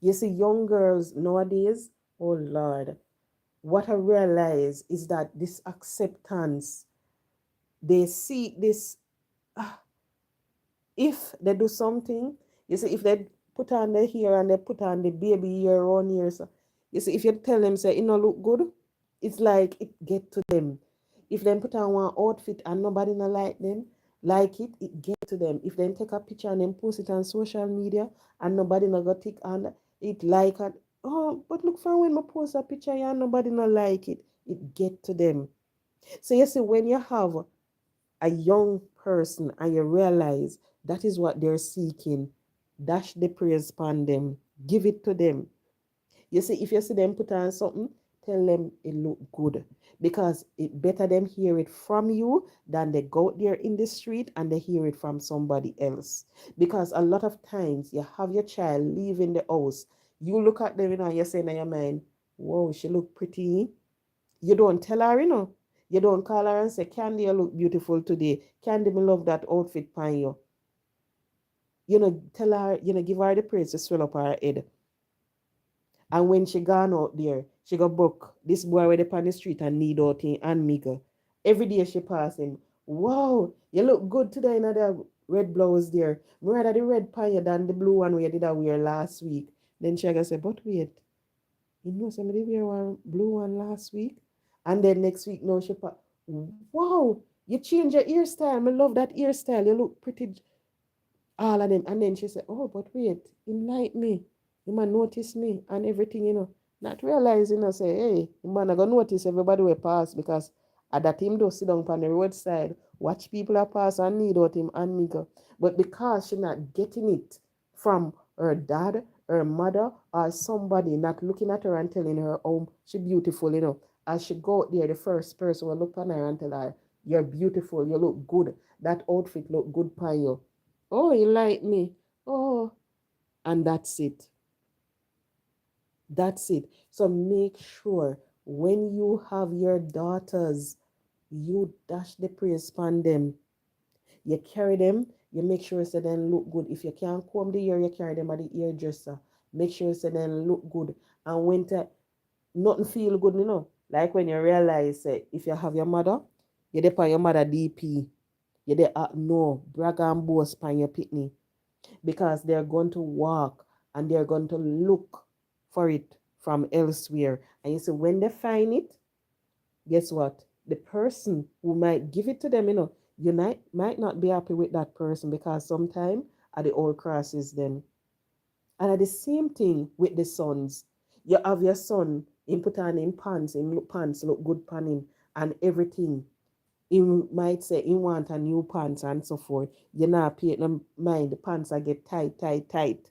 You see, young girls nowadays, oh Lord, what I realize is that this acceptance, they see this, if they do something, you see, if they put on the hair and they put on the baby hair on here, so you see, if you tell them, say, it no look good, it's like it get to them. If they put on one outfit and nobody not like it get to them. If they take a picture and then post it on social media and nobody not got tick on it like it, oh, but look for when I post a picture and nobody not like it get to them. So you see, when you have a young person and you realize that is what they're seeking, dash the praise upon them, give it to them. You see, if you see them put on something, tell them it look good. Because it better them hear it from you than they go out there in the street and they hear it from somebody else. Because a lot of times you have your child leaving the house, you look at them, you say in your mind, whoa, she look pretty. You don't tell her, You don't call her and say, Candy, you look beautiful today. Candy, me love that outfit pan you. Tell her, give her the praise to swell up her head. And when she gone out there, she got book this boy with up on the street and need out in and Mika. Every day she pass him. Wow, you look good today in that red blouse there. More rather the red pan than the blue one we did that wear last week. Then she gonna say, but wait, you know somebody wear one blue one last week? And then next week, no, she pass. Wow, you change your hairstyle. I love that hairstyle. You look pretty all of them. And then she said, oh, but wait, him like me. He might notice me and everything, Not realizing, say, hey, he might not gonna notice everybody will pass because at that him do sit down on the roadside, watch people that pass and need out him and me go. But because she not getting it from her dad, her mother, or somebody not looking at her and telling her, oh, she beautiful, As she go out there, the first person will look on her and tell her, you're beautiful, you look good. That outfit look good for you. Oh, you like me. Oh, and that's it. That's it. So make sure when you have your daughters, you dash the praise upon them. You carry them, you make sure so they look good. If you can't comb the hair, you carry them at the hairdresser. Make sure so they look good. And when nothing feel good, Like when you realize if you have your mother, you depend on your mother DP. You dey no brag and boast upon your pitney. Because they're going to walk and they're going to look for it from elsewhere. And you see, when they find it, guess what? The person who might give it to them, you might not be happy with that person because sometimes at the old crosses them. And at the same thing with the sons. You have your son, him put on him pants, pants look good pan him and everything. He might say he want a new pants and so forth. You not pay no mind. The pants are get tight, tight, tight.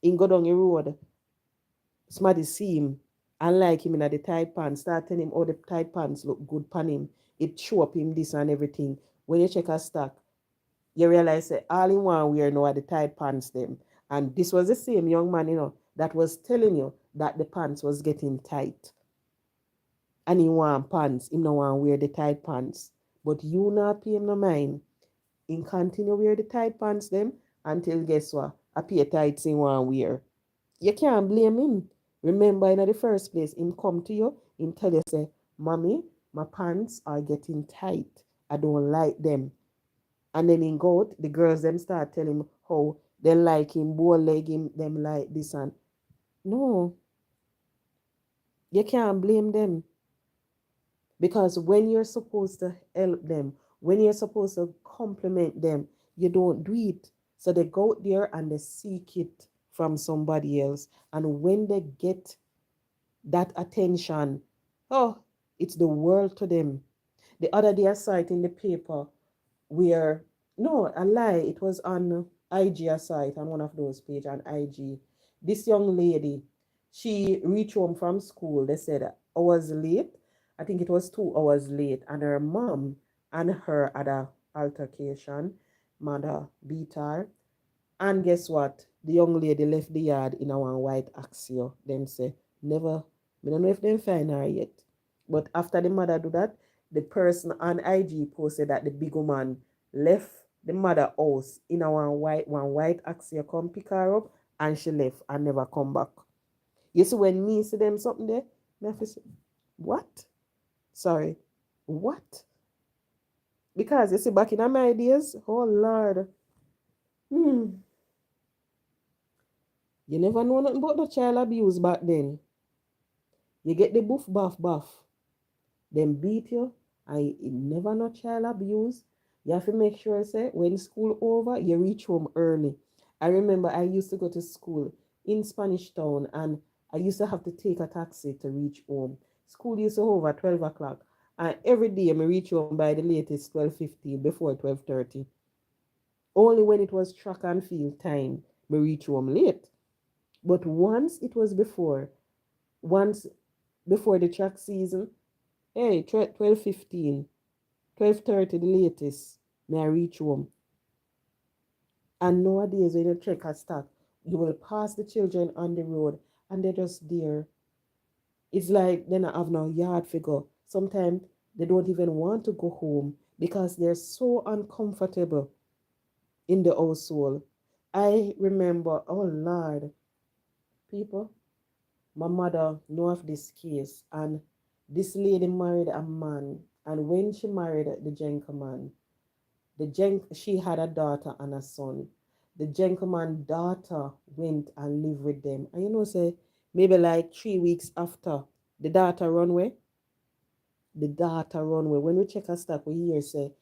He go down the road. Somebody see him and like him in the tight pants. Start telling him, oh, the tight pants look good pan him. It show up him this and everything. When you check a stock, you realize that all in one wear now are the tight pants them. And this was the same young man, that was telling you that the pants was getting tight. And he want pants. He no want wear the tight pants. But you not pay him no mind. He continue wear the tight pants them until guess what? A pair tights in one wear. You can't blame him. Remember in the first place, him come to you, him tell you say, Mommy, my pants are getting tight. I don't like them. And then he go out, the girls them start telling him how they like him, bow leg him, them like this and no, you can't blame them. Because when you're supposed to help them, when you're supposed to compliment them, you don't do it. So they go out there and they seek it from somebody else. And when they get that attention, oh, it's the world to them. The other day I saw it in the paper where, no, a lie, it was on IG, I saw it on one of those pages on IG. This young lady, she reached home from school. They said hours late. I think it was 2 hours late. And her mom and her had a altercation. Mother beat her. And guess what? The young lady left the yard in a one white Axio. Them say, never, I don't know if they find her yet. But after the mother do that, the person on IG posted that the big woman left the mother house in a one white Axia come pick her up and she left and never come back. You see when me see them something there, me have to say, what? Sorry. What? Because you see back in my days, oh Lord. You never know nothing about the child abuse back then. You get the buff, buff, buff. Them beat you, and you never know child abuse. You have to make sure, say, when school over, you reach home early. I remember I used to go to school in Spanish Town, and I used to have to take a taxi to reach home. School used to over 12 o'clock. And every day I reach home by the latest 12:15 before 12:30. Only when it was track and field time, me reach home late. But once it was once before the track season, hey, 12:15, 12:30 the latest, may I reach home. And nowadays when you check a stack, you will pass the children on the road and they're just there. It's like they don't have no yard figure. Sometimes they don't even want to go home because they're so uncomfortable in the household. I remember, oh Lord, people, my mother know of this case, and this lady married a man, and when she married the gentleman, she had a daughter and a son. The gentleman daughter went and lived with them, and say maybe like 3 weeks after the daughter run away. The daughter run away. When we check her stack, we hear say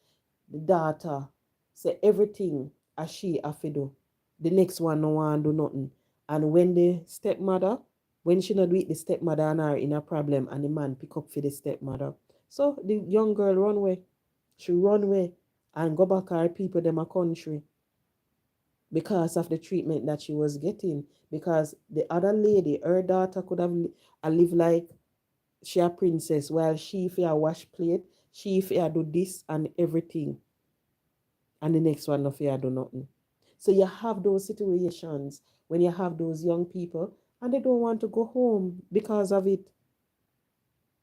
the daughter say everything as she have to do. The next one no want do nothing. And when the stepmother, when she not with the stepmother and her in a problem, and the man pick up for the stepmother. So the young girl run away. She run away and go back her people them a country because of the treatment that she was getting. Because the other lady, her daughter could have lived like she a princess, while she if you wash plate, she if you do this and everything, and the next one if you do nothing. So you have those situations when you have those young people and they don't want to go home because of it.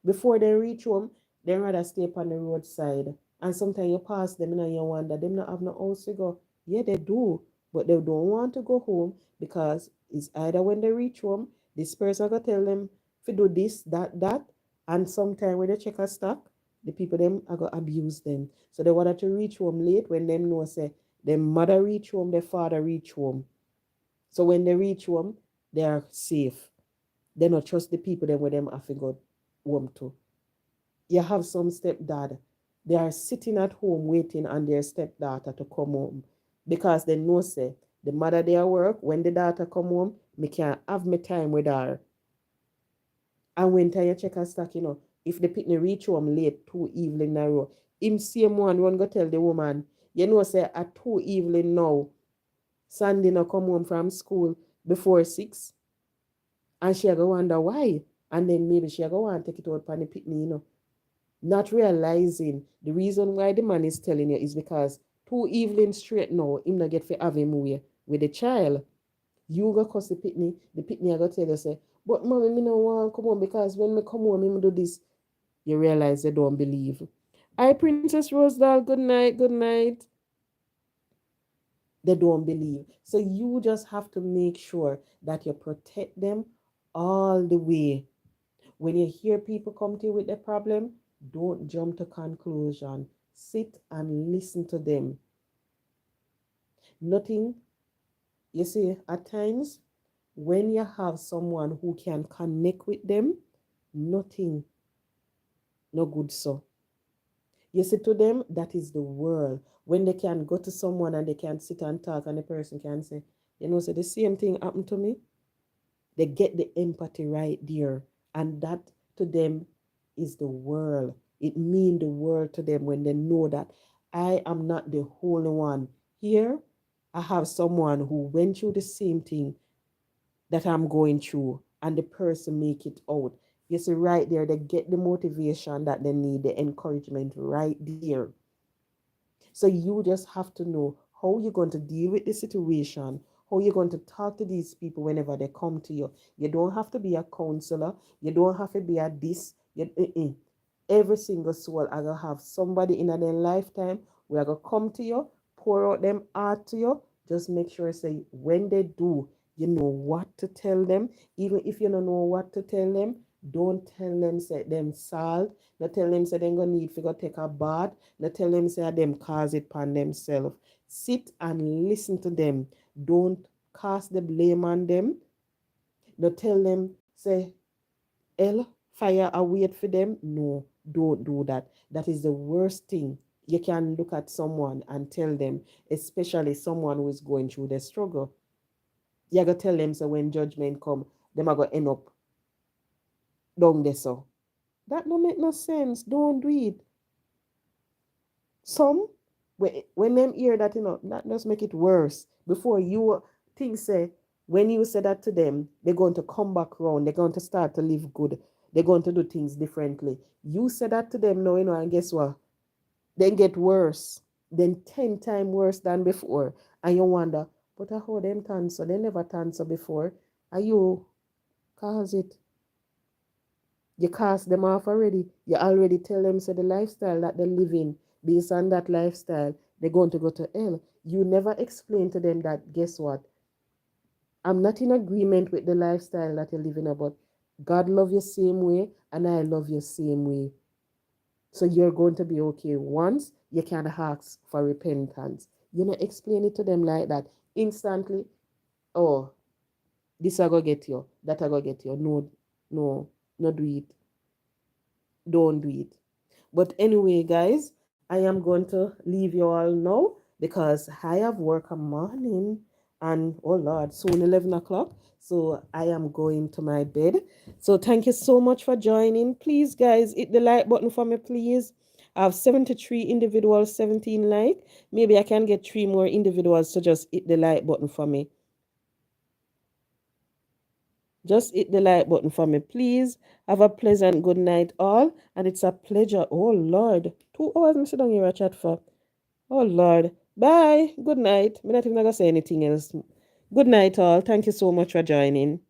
Before they reach home, they rather stay up on the roadside. And sometimes you pass them and you wonder, them not have no house to go. Yeah, they do, but they don't want to go home because it's either when they reach home, this person going to tell them to do this, that. And sometimes when they check a stock, the people them are going to abuse them. So they want to reach home late when them know, say, their mother reach home, their father reach home. So when they reach home, they are safe. They not trust the people them where them have to go home to. You have some stepdad, they are sitting at home waiting on their stepdaughter to come home because they know say the mother they are work, when the daughter come home, me can't have my time with her. And when time you check a stack, if the picnic reach home late 2 evening in a row, him same one run go tell the woman, say at 2 evening now, Sandy no come home from school before 6. And she go wonder why. And then maybe she go want to take it out on the picnic, not realizing the reason why the man is telling you is because 2 evenings straight now, him not get for have him with the child. You go cause the pitney I go tell you say, but mommy, me no want come home because when me come home, me do this. You realize they don't believe. Hi, Princess Rosedal, good night, good night. They don't believe. So you just have to make sure that you protect them all the way. When you hear people come to you with a problem, don't jump to conclusion. Sit and listen to them. Nothing, you see, at times when you have someone who can connect with them, nothing, no good so. You see, to them, that is the world. When they can go to someone and they can sit and talk and the person can say, say the same thing happened to me. They get the empathy right there. And that to them is the world. It means the world to them when they know that I am not the only one. Here, I have someone who went through the same thing that I'm going through, and the person make it out. You see, right there, they get the motivation that they need, the encouragement right there. So you just have to know how you're going to deal with the situation, how you're going to talk to these people whenever they come to you. You don't have to be a counselor. You don't have to be a this. Every single soul are going to have somebody in their lifetime who are going to come to you, pour out them heart to you. Just make sure, say, when they do, you know what to tell them. Even if you don't know what to tell them, don't tell them, say, them salt. Not tell them, say, they're going to need to go take a bath. Not tell them, say, them cause it upon themselves. Sit and listen to them. Don't cast the blame on them. Not tell them, say, hell, fire, I wait for them. No, don't do that. That is the worst thing. You can look at someone and tell them, especially someone who is going through the struggle. You gotta tell them, so when judgment come, them are gonna end up down there. So That don't make no sense. Don't do it. Some, when them hear that, that just make it worse. Before you think say, when you say that to them, they're going to come back around. They're going to start to live good. They're going to do things differently. You say that to them now, and guess what? Then get worse. Then 10 times worse than before. And you wonder, but how them turn so? They never turn so before. Are you cause it? You cast them off already. You already tell them, so the lifestyle that they're living, based on that lifestyle, they're going to go to hell. You never explain to them that, guess what? I'm not in agreement with the lifestyle that you're living about. God love you same way, and I love you same way. So you're going to be okay. Once you can ask for repentance. You know, explain it to them like that. Instantly, oh, this I go get you, that I go get you. No, no, not do it. Don't do it. But anyway, guys, I am going to leave you all now because I have work a morning and oh Lord, soon 11 o'clock. So I am going to my bed. So thank you so much for joining. Please, guys, hit the like button for me, please. I have 73 individuals, 17 like. Maybe I can get 3 more individuals to just hit the like button for me. Just hit the like button for me, please. Have a pleasant good night, all. And it's a pleasure. Oh, Lord. 2 hours I sit down here a chat for. Oh, Lord. Bye. Good night. I'm not even going to say anything else. Good night, all. Thank you so much for joining.